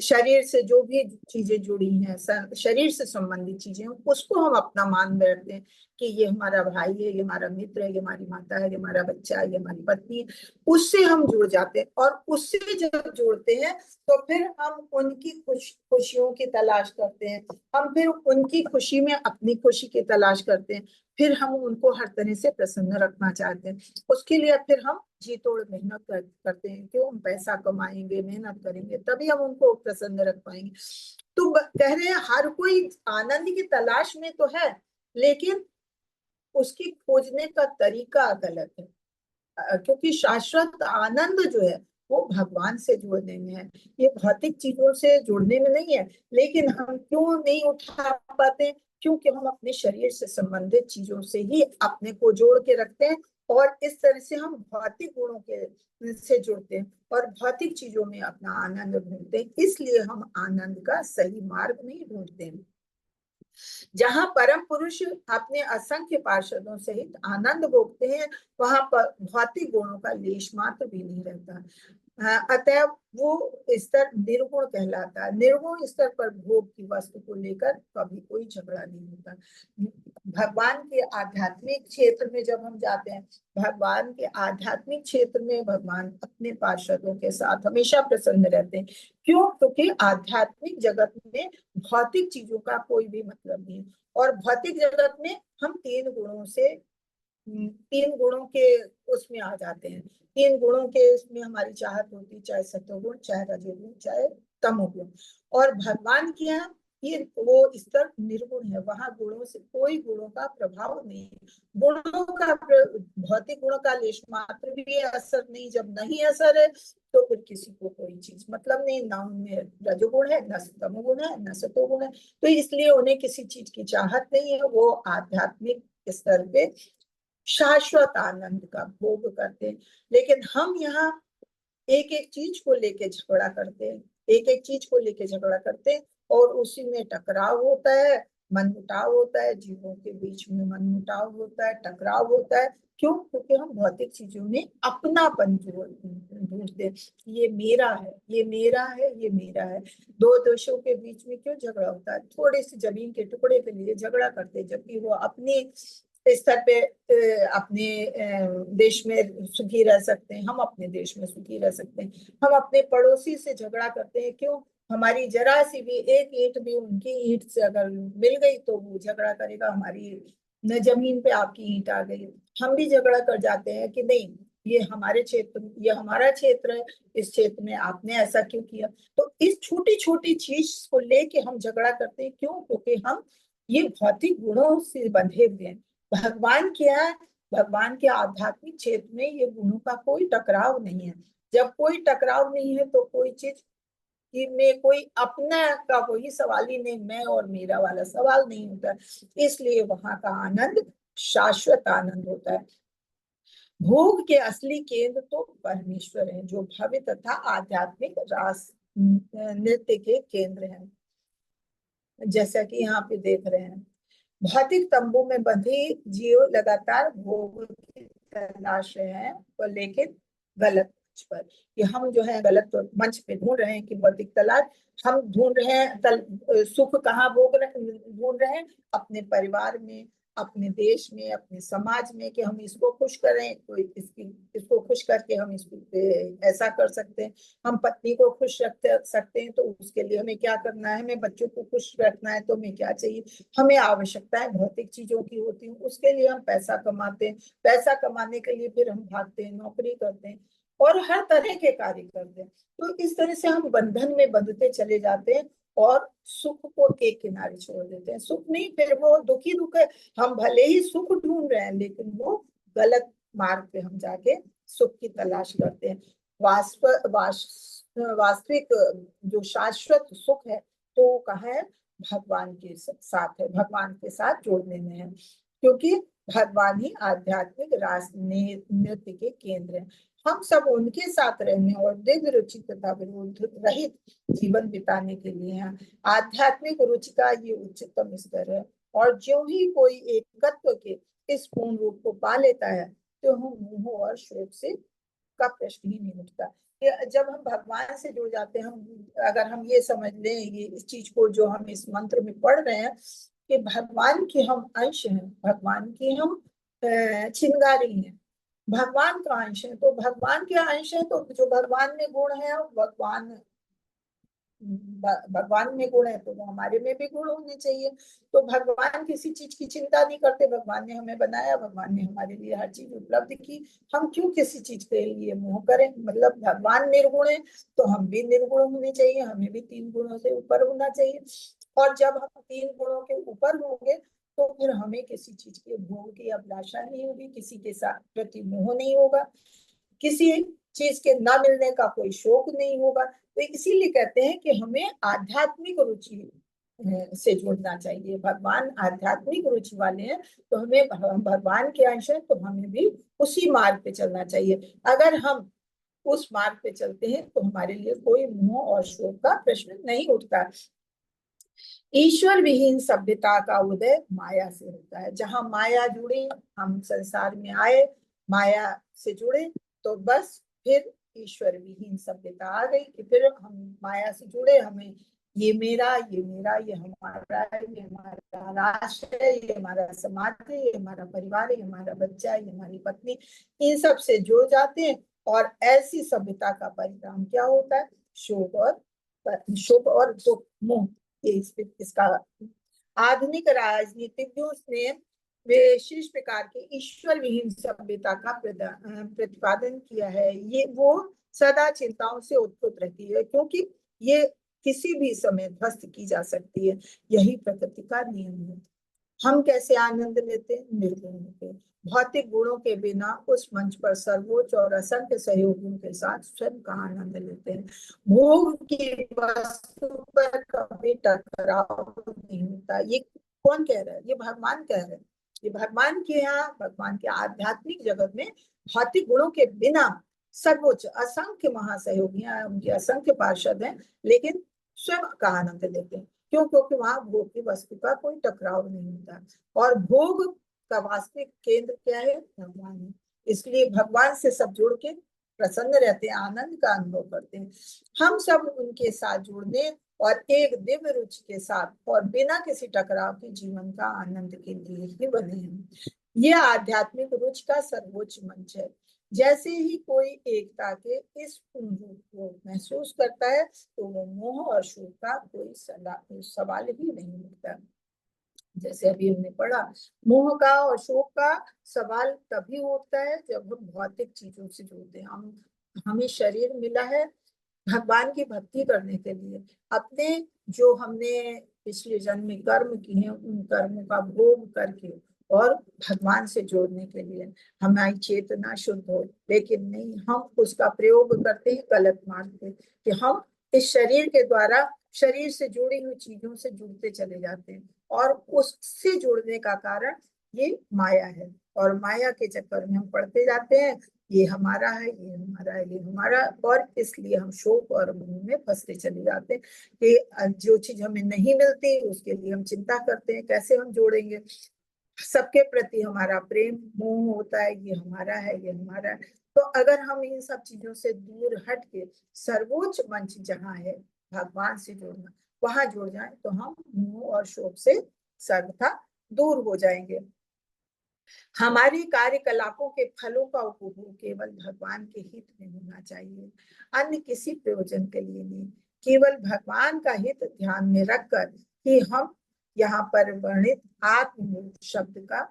शरीर से जो भी चीजें जुड़ी हैं, शरीर से संबंधित चीजें, उसको हम अपना मान बैठते हैं कि ये हमारा भाई है, ये हमारा मित्र है, ये हमारी माता है, ये हमारा बच्चा है, ये हमारी पत्नी है। उससे हम जुड़ जाते हैं, और उससे जब जुड़ते हैं तो फिर हम उनकी खुशियों की तलाश करते हैं, हम फिर उनकी खुशी में अपनी खुशी की तलाश करते हैं, फिर हम उनको हर तरह से प्रसन्न रखना चाहते हैं। उसके लिए फिर हम जी तोड़ मेहनत करते हैं कि हम पैसा कमाएंगे, मेहनत करेंगे, तभी हम उनको प्रसन्न रख पाएंगे। तो कह रहे हैं हर कोई आनंद की तलाश में तो है, लेकिन उसकी खोजने का तरीका गलत है। क्योंकि शाश्वत आनंद जो है वो भगवान से जुड़ने में है, ये भौतिक चीजों से जुड़ने में नहीं है। लेकिन हम क्यों नहीं उठा पाते? क्योंकि हम अपने शरीर से संबंधित चीजों से ही अपने को जोड़ के रखते हैं, और इस तरह से हम भौतिक गुणों के से जुड़ते हैं और भौतिक चीजों में अपना आनंद ढूंढते हैं। इसलिए हम आनंद का सही मार्ग नहीं ढूंढते हैं। जहां परम पुरुष अपने असंख्य पार्षदों सहित आनंद भोगते हैं, वहां पर भौतिक गुणों का लेश मात्र भी नहीं रहता। अतः वो स्तर निर्गुण कहलाता है। निर्गुण स्तर पर भोग की वस्तु को लेकर कभी कोई झगड़ा नहीं होता। भगवान के आध्यात्मिक क्षेत्र में जब हम जाते हैं, भगवान के आध्यात्मिक क्षेत्र में भगवान अपने पार्षदों के साथ हमेशा प्रसन्न रहते हैं। क्यों? क्योंकि आध्यात्मिक जगत में भौतिक चीजों का कोई भी मतलब नहीं है। और भौतिक जगत में हम तीन गुणों के उसमें आ जाते हैं। तीन गुणों के उसमें हमारी चाहत होती, चाहे सत्वगुण, चाहे रजोगुण, चाहे तमोगुण। और भगवान के यहाँ ये वो स्तर निर्गुण है, वहां गुणों से कोई गुणों का प्रभाव नहीं है। गुणों का भौतिक गुणों का लेश मात्र भी असर नहीं। जब नहीं असर है तो फिर किसी को कोई चीज मतलब नहीं, ना उनमें रजोगुण है, न तमोगुण है, न सतोगुण है। तो इसलिए उन्हें किसी चीज की चाहत नहीं है। वो आध्यात्मिक स्तर पे शाश्वत आनंद का भोग करते हैं। लेकिन हम यहाँ एक एक चीज को लेके झगड़ा करते हैं, एक एक चीज को लेके झगड़ा करते हैं, और उसी में टकराव होता है, मनमुटाव होता है, जीवों के बीच में मनमुटाव होता है, टकराव होता है। क्यों? क्योंकि हम भौतिक चीजों में अपनापन ढूंढते हैं। ये मेरा है, ये मेरा है, ये मेरा है। दो देशों के बीच में क्यों झगड़ा होता है? थोड़ी सी जमीन के टुकड़े के लिए झगड़ा करते हैं, जबकि वो अपने स्तर पे अपने देश में सुखी रह सकते हैं, हम अपने देश में सुखी रह सकते हैं। हम अपने पड़ोसी से झगड़ा करते हैं। क्यों? हमारी जरा सी भी एक ईंट भी उनकी ईंट से अगर मिल गई तो वो झगड़ा करेगा, हमारी न जमीन पे आपकी ईंट आ गई। हम भी झगड़ा कर जाते हैं कि नहीं, ये हमारे क्षेत्र, ये हमारा क्षेत्र है, इस क्षेत्र में आपने ऐसा क्यों किया। तो इस छोटी छोटी चीज को लेके हम झगड़ा करते हैं। क्यों? क्योंकि हम ये भौतिक गुणों से बंधे हुए हैं। भगवान क्या है? भगवान के आध्यात्मिक क्षेत्र में ये गुणों का कोई टकराव नहीं है। जब कोई टकराव नहीं है तो कोई चीज में कोई अपना का कोई सवाल ही नहीं, मैं और मेरा वाला सवाल नहीं होता। इसलिए वहां का आनंद शाश्वत आनंद होता है। भोग के असली केंद्र तो परमेश्वर है, जो भव्य तथा आध्यात्मिक रास नृत्य के केंद्र हैं। जैसा कि यहाँ पे देख रहे हैं, भौतिक तंबू में बंधे जीव लगातार भोग की तलाश रहे हैं, और लेकिन गलत मंच पर। कि हम जो है गलत मंच पे ढूंढ रहे हैं कि भौतिक तलाश हम ढूंढ रहे हैं। सुख कहाँ ढूंढ रहे हैं? अपने परिवार में, अपने देश में, अपने समाज में, कि हम इसको खुश करें तो इसको खुश करके हम इसको ऐसा कर सकते हैं। हम पत्नी को खुश रख सकते हैं तो उसके लिए हमें क्या करना है? हमें बच्चों को खुश रखना है तो हमें क्या चाहिए? हमें आवश्यकताएं भौतिक चीजों की होती है, उसके लिए हम पैसा कमाते हैं। पैसा कमाने के लिए फिर हम भागते हैं, नौकरी करते हैं और हर तरह के कार्य करते हैं। तो इस तरह से हम बंधन में बंधते चले जाते हैं और सुख को एक किनारे छोड़ देते हैं। सुख नहीं, फिर वो दुखी दुख है। हम भले ही सुख ढूंढ रहे हैं लेकिन वो गलत मार्ग पे हम जाके सुख की तलाश करते हैं। वास्तविक जो शाश्वत सुख है तो वो कहाँ है? भगवान के साथ है, भगवान के साथ जोड़ने में है। क्योंकि भगवान ही आध्यात्मिक रास नृत्य के केंद्र है। हम सब उनके साथ रहने और दिव्य रुचि तथा विरोध रहित जीवन बिताने के लिए हैं। आध्यात्मिक रुचि का ये उच्चतम स्तर है। और जो ही कोई एकत्व के इस पूर्ण रूप को पा लेता है तो हम मोह और शोक से का प्रश्न ही नहीं उठता। जब हम भगवान से जुड़ जाते हैं, हम अगर हम ये समझ लें, ये इस चीज को जो हम इस मंत्र में पढ़ रहे हैं कि भगवान के हम अंश हैं, भगवान की हम चिंगारी हैं, भगवान का अंश है। तो भगवान के अंश है तो जो भगवान में गुण है, भगवान में गुण है तो वो हमारे में भी गुण होने चाहिए। तो भगवान किसी चीज की चिंता नहीं करते। भगवान ने हमें बनाया, भगवान ने हमारे लिए हर चीज उपलब्ध की, हम क्यों किसी चीज के लिए मोह करें? मतलब भगवान निर्गुण है तो हम भी निर्गुण होने चाहिए, हमें भी तीन गुणों से ऊपर होना चाहिए। और जब हम तीन गुणों के ऊपर होंगे तो फिर हमें किसी चीज के भोग की अभिलाषा नहीं होगी, किसी के साथ प्रति मोह नहीं होगा, किसी चीज के न मिलने का कोई शोक नहीं होगा। तो इसीलिए कहते हैं कि हमें आध्यात्मिक रुचि से जुड़ना चाहिए। भगवान आध्यात्मिक रुचि वाले हैं तो हमें, भगवान के अंश है तो हमें भी उसी मार्ग पे चलना चाहिए। अगर हम उस मार्ग पे चलते हैं तो हमारे लिए कोई मोह और शोक का प्रश्न नहीं उठता। ईश्वर विहीन सभ्यता का उदय माया से होता है। जहां माया जुड़ी, हम संसार में आए, माया से जुड़े, तो बस फिर ईश्वर विहीन सभ्यता आ गई कि फिर हम माया से जुड़े, हमें ये मेरा, ये मेरा, ये हमारा है, ये हमारा राष्ट्र है, ये हमारा समाज है, ये हमारा परिवार है, ये हमारा बच्चा है, ये हमारी पत्नी, इन सब से जुड़ जाते हैं। और ऐसी सभ्यता का परिणाम क्या होता है? शोक और दुख, मोह, ये इसका आधुनिक राजनीतिज्ञों ने विशेष प्रकार के ईश्वर विहीन सभ्यता का प्रतिपादन किया है। ये वो सदा चिंताओं से उत्पन्न रहती है, क्योंकि ये किसी भी समय ध्वस्त की जा सकती है। यही प्रकृति का नियम है। हम कैसे आनंद लेते हैं? निर्गुण होते। भौतिक गुणों के बिना उस मंच पर सर्वोच्च और असंख्य सहयोगियों के साथ स्वयं का आनंद लेते हैं। भोग की वस्तु पर कभी टकराव नहीं होता। ये कौन कह रहा है? ये भगवान कह रहे हैं। ये भगवान के यहाँ, भगवान के आध्यात्मिक जगत में भौतिक गुणों के बिना सर्वोच्च असंख्य महासहयोगी हैं, उनके असंख्य पार्षद हैं, लेकिन स्वयं का आनंद लेते हैं। क्यों? क्योंकि वहां भोग की वस्तु का कोई टकराव नहीं होता। और भोग का वास्तविक केंद्र क्या है? भगवान है। इसलिए भगवान से सब जुड़ के प्रसन्न रहते हैं, आनंद का अनुभव करते हैं। हम सब उनके साथ जुड़ने और एक दिव्य रुचि के साथ और बिना किसी टकराव के जीवन का आनंद के लिए ही बने हैं। यह आध्यात्मिक रुचि का सर्वोच्च मंच है। जैसे ही कोई एकता के इस रूप को महसूस करता है, तो वो मोह और शोक का कोई सवाल ही नहीं उठता। जैसे अभी हमने पढ़ा, मोह का और शोक का सवाल तभी उठता है जब हम भौतिक चीजों से जुड़ते हैं। हमें शरीर मिला है भगवान की भक्ति करने के लिए। अपने जो हमने पिछले जन्म में कर्म किए हैं, उन कर्मों का भोग करके और भगवान से जोड़ने के लिए हमारी चेतना शुद्ध हो। लेकिन नहीं, हम उसका प्रयोग करते हैं गलत मार्ग पे, कि हम इस शरीर के द्वारा शरीर से जुड़ी हुई चीजों से जुड़ते चले जाते हैं, और उससे जुड़ने का कारण ये माया है। और माया के चक्कर में हम पढ़ते जाते हैं, ये हमारा है, ये हमारा है, ये हमारा, और इसलिए हम शोक और मोह में फंसते चले जाते हैं कि जो चीज हमें नहीं मिलती उसके लिए हम चिंता करते हैं, कैसे हम जोड़ेंगे। सबके प्रति हमारा प्रेम मोह होता है, ये हमारा है, ये हमारा है। तो अगर हम इन सब चीजों से दूर हट के सर्वोच्च मंच जहाँ है भगवान से जुड़ना, वहां जुड़ जाए, तो हम मोह और शोक से सर्वथा दूर हो जाएंगे। हमारी कार्यकलापों के फलों का उपभोग केवल भगवान के हित में होना चाहिए, अन्य किसी प्रयोजन के लिए नहीं। केवल भगवान का हित ध्यान में रखकर ही हम यहाँ पर वर्णित आत्मभूत शब्द का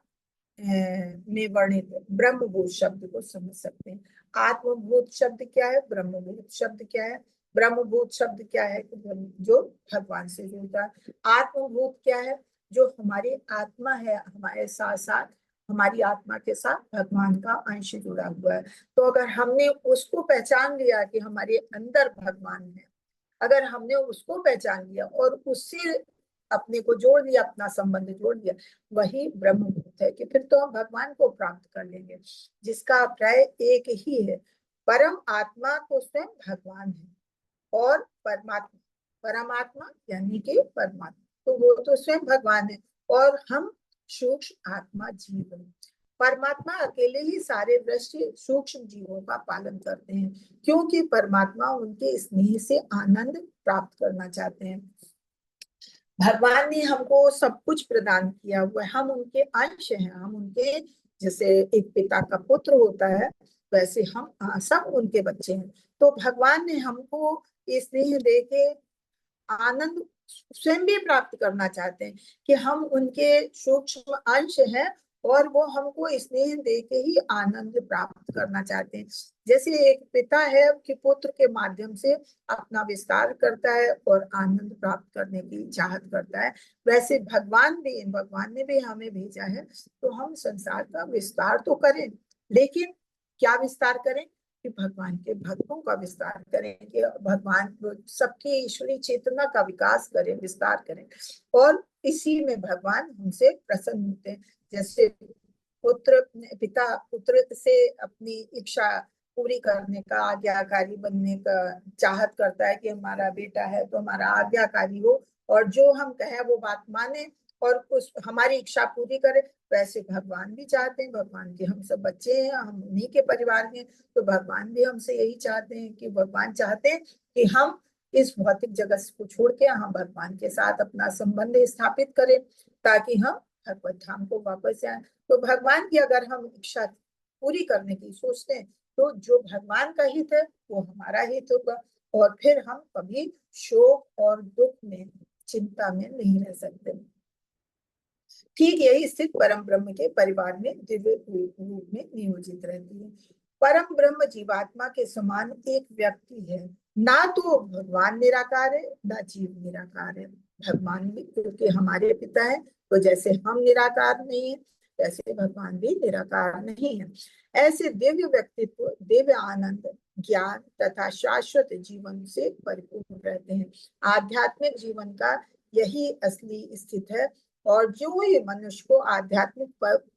में वर्णित ब्रह्मभूत शब्द को समझ सकते हैं। आत्मभूत शब्द क्या है? ब्रह्मभूत शब्द क्या है? ब्रह्मभूत शब्द क्या है? जो भगवान से जुड़ता है। आत्मभूत क्या है? जो हमारी आत्मा है, हमारे साथ साथ हमारी आत्मा के साथ भगवान का अंश जुड़ा हुआ है। तो अगर हमने उसको पहचान लिया कि हमारे अंदर भगवान है, अगर हमने उसको पहचान लिया और उससे अपने को जोड़ लिया, अपना संबंध जोड़ लिया, वही ब्रह्मभूत है, कि फिर तो हम भगवान को प्राप्त कर लेंगे, जिसका प्राय एक ही है। परम आत्मा तो स्वयं भगवान है, और परमात्मा, परमात्मा यानी कि परमात्मा, तो वो तो स्वयं भगवान है, और हम सूक्ष्म आत्मा जीव है। परमात्मा अकेले ही सारे दृश्य सूक्ष्म जीवों का पालन करते हैं, क्योंकि परमात्मा उनके स्नेह से आनंद प्राप्त करना चाहते हैं। भगवान ने हमको सब कुछ प्रदान किया हुआ है, हम उनके अंश हैं, हम उनके, जैसे एक पिता का पुत्र होता है, वैसे हम सब उनके बच्चे हैं। तो भगवान ने हमको स्नेह दे के आनंद स्वयं भी प्राप्त करना चाहते हैं, कि हम उनके सूक्ष्म अंश हैं, और वो हमको स्नेह दे के ही आनंद प्राप्त करना चाहते हैं। जैसे एक पिता है कि पुत्र के माध्यम से अपना विस्तार करता है और आनंद प्राप्त करने की चाहत करता है, वैसे भगवान ने भी हमें भेजा है, तो हम संसार का विस्तार तो करें, लेकिन क्या विस्तार करें? कि भगवान के भक्तों का विस्तार करें, कि भगवान सबकी ईश्वरी चेतना का विकास करें, विस्तार करें, और इसी में भगवान हमसे प्रसन्न होते हैं। जैसे पिता पुत्र से अपनी इच्छा पूरी करने का, आज्ञाकारी बनने का चाहत करता है, कि हमारा बेटा है तो हमारा आज्ञाकारी हो, और जो हम कहें वो बात माने, और उस हमारी इच्छा पूरी करे। वैसे भगवान भी चाहते हैं, भगवान के हम सब बच्चे हैं, हम उन्हीं के परिवार में, तो भगवान भी हमसे यही चाहते हैं, कि भगवान चाहते हैं कि हम इस भौतिक जगत को छोड़ के हम भगवान के साथ अपना संबंध स्थापित करें ताकि हम भगवत धाम को वापस आए। तो भगवान की अगर हम इच्छा पूरी करने की सोचते हैं तो जो भगवान का हित है वो हमारा हित होगा, और फिर हम कभी शोक और दुख में, चिंता में नहीं रह सकते। ठीक यही स्थिति परम ब्रह्म के परिवार में दिव्य रूप में नियोजित रहती है। परम ब्रह्म जीवात्मा के समान एक व्यक्ति है, ना तो भगवान निराकार है ना जीव निराकार है। भगवान भी क्योंकि हमारे पिता है, तो जैसे हम निराकार नहीं है वैसे भगवान भी निराकार नहीं है। ऐसे दिव्य व्यक्तित्व दिव्य आनंद, ज्ञान तथा शाश्वत जीवन से परिपूर्ण रहते हैं। आध्यात्मिक जीवन का यही असली स्थिति है, और जो ही मनुष्य को आध्यात्मिक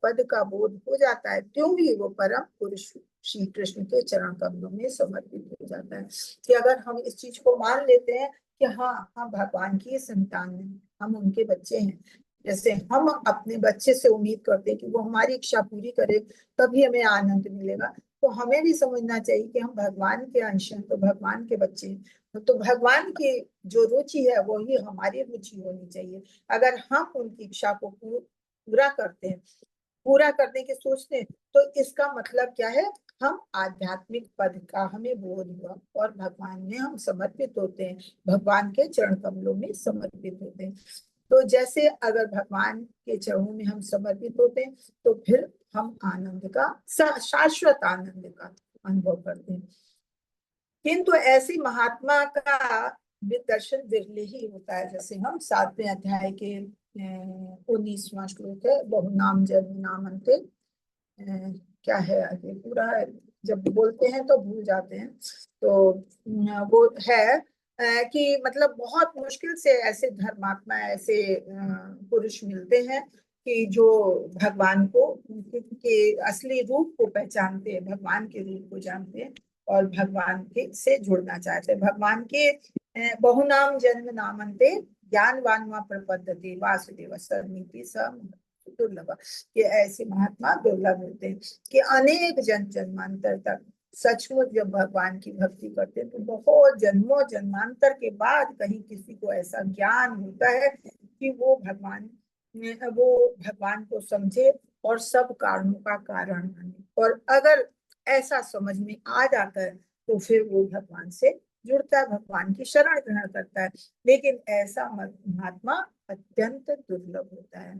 पद का बोध हो जाता है त्यों ही वो परम पुरुष श्री कृष्ण के चरण कमलों में समर्पित हो जाता है। कि अगर हम इस चीज को मान लेते हैं कि हाँ हम भगवान की संतान हैं, हम उनके बच्चे हैं, जैसे हम अपने बच्चे से उम्मीद करते हैं कि वो हमारी इच्छा पूरी करे तभी हमें आनंद मिलेगा, तो हमें भी समझना चाहिए कि हम भगवान के अंश हैं, तो भगवान के बच्चे हैं, तो भगवान की जो रुचि है वही हमारी रुचि होनी चाहिए। अगर हम उनकी इच्छा को पूरा करते हैं, पूरा करने की सोचते हैं, तो इसका मतलब क्या है, हम आध्यात्मिक पद का हमें बोध हुआ और भगवान में हम समर्पित होते हैं, भगवान के चरण कमलों में समर्पित होते हैं। तो जैसे अगर भगवान के चरणों में हम समर्पित होते हैं तो फिर हम आनंद का, शाश्वत आनंद का अनुभव करते हैं। किंतु ऐसी महात्मा का दर्शन विरले ही होता है। जैसे हम 7वें अध्याय के 19वां श्लोक है, बहुनाम जन्म नामन्ते, क्या है आगे पूरा है, जब बोलते हैं तो भूल जाते हैं, तो वो है कि मतलब बहुत मुश्किल से ऐसे धर्मात्मा, ऐसे पुरुष मिलते हैं कि जो भगवान को के असली रूप को पहचानते हैं, भगवान के रूप को जानते हैं और भगवान के से जुड़ना चाहते हैं। भगवान के बहुनाम जन्म नामन्ते ज्ञानवान वा प्रपद्यते वासुदेव सर्वमिति सम दुर्लभ। ये ऐसे महात्मा दुर्लभ होते हैं कि अनेक जन्मांतर तक सचमुच जब भगवान की भक्ति करते हैं तो बहुत जन्मों जन्मांतर के बाद कहीं किसी को ऐसा ज्ञान होता है कि वो भगवान को समझे और सब कारणों का कारण माने। और अगर ऐसा समझ में आ जाता है तो फिर वो भगवान से जुड़ता है, भगवान की शरण ग्रहण करता है। लेकिन ऐसा महात्मा अत्यंत दुर्लभ होता है।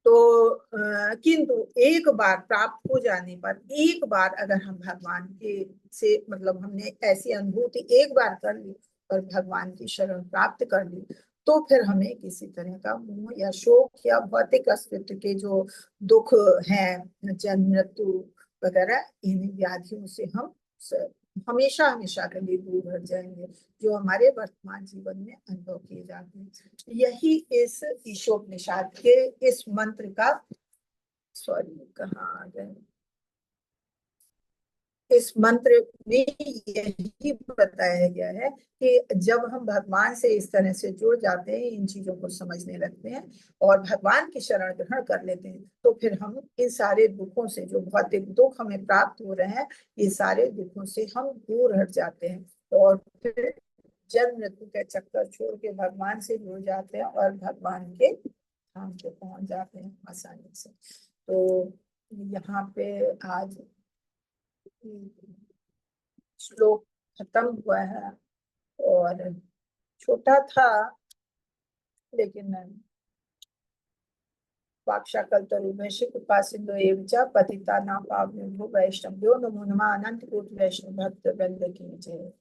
तो किंतु एक बार प्राप्त हो जाने पर, एक बार अगर हम भगवान के से मतलब हमने ऐसी अनुभूति एक बार कर ली और भगवान की शरण प्राप्त कर ली, तो फिर हमें किसी तरह का मोह या शोक या भौतिक अस्तित्व के जो दुख हैं, जन्म मृत्यु वगैरह, इन व्याधियों से हम हमेशा हमेशा के लिए दूर हट जाएंगे, जो हमारे वर्तमान जीवन में अनुभव किए जाते हैं। यही इस ईशोपनिषद के इस मंत्र का, कहाँ आ गए, इस मंत्र में यही बताया गया है कि जब हम भगवान से इस तरह से जुड़ जाते हैं, इन चीजों को समझने लगते हैं और भगवान की शरण ग्रहण कर लेते हैं, तो फिर हम इन सारे दुखों से, जो भौतिक दुख हमें प्राप्त हो रहे हैं, ये सारे दुखों से हम दूर हट जाते हैं और फिर जन्म मृत्यु के चक्कर छोड़ के भगवान से जुड़ जाते हैं और भगवान के धाम पे पहुंच जाते हैं आसानी से। तो यहाँ पे आज श्लोक खत्म हुआ है और छोटा था, लेकिन वाक्शाकल्तरूभैश्य कृपासिन्धो एव च पतितानां पावनेभ्यो वैष्णवेभ्यो नमो नमः। अनंत कोटि वैष्णव भक्त वृंद की जय।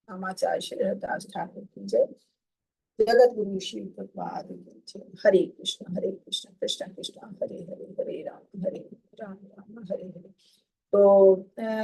आचार्य श्री हरिदास ठाकुर की जय। जगत गुरु श्री प्रभुपाद की जय। हरे कृष्ण कृष्ण कृष्ण हरे हरे, हरे राम राम हरे हरे। तो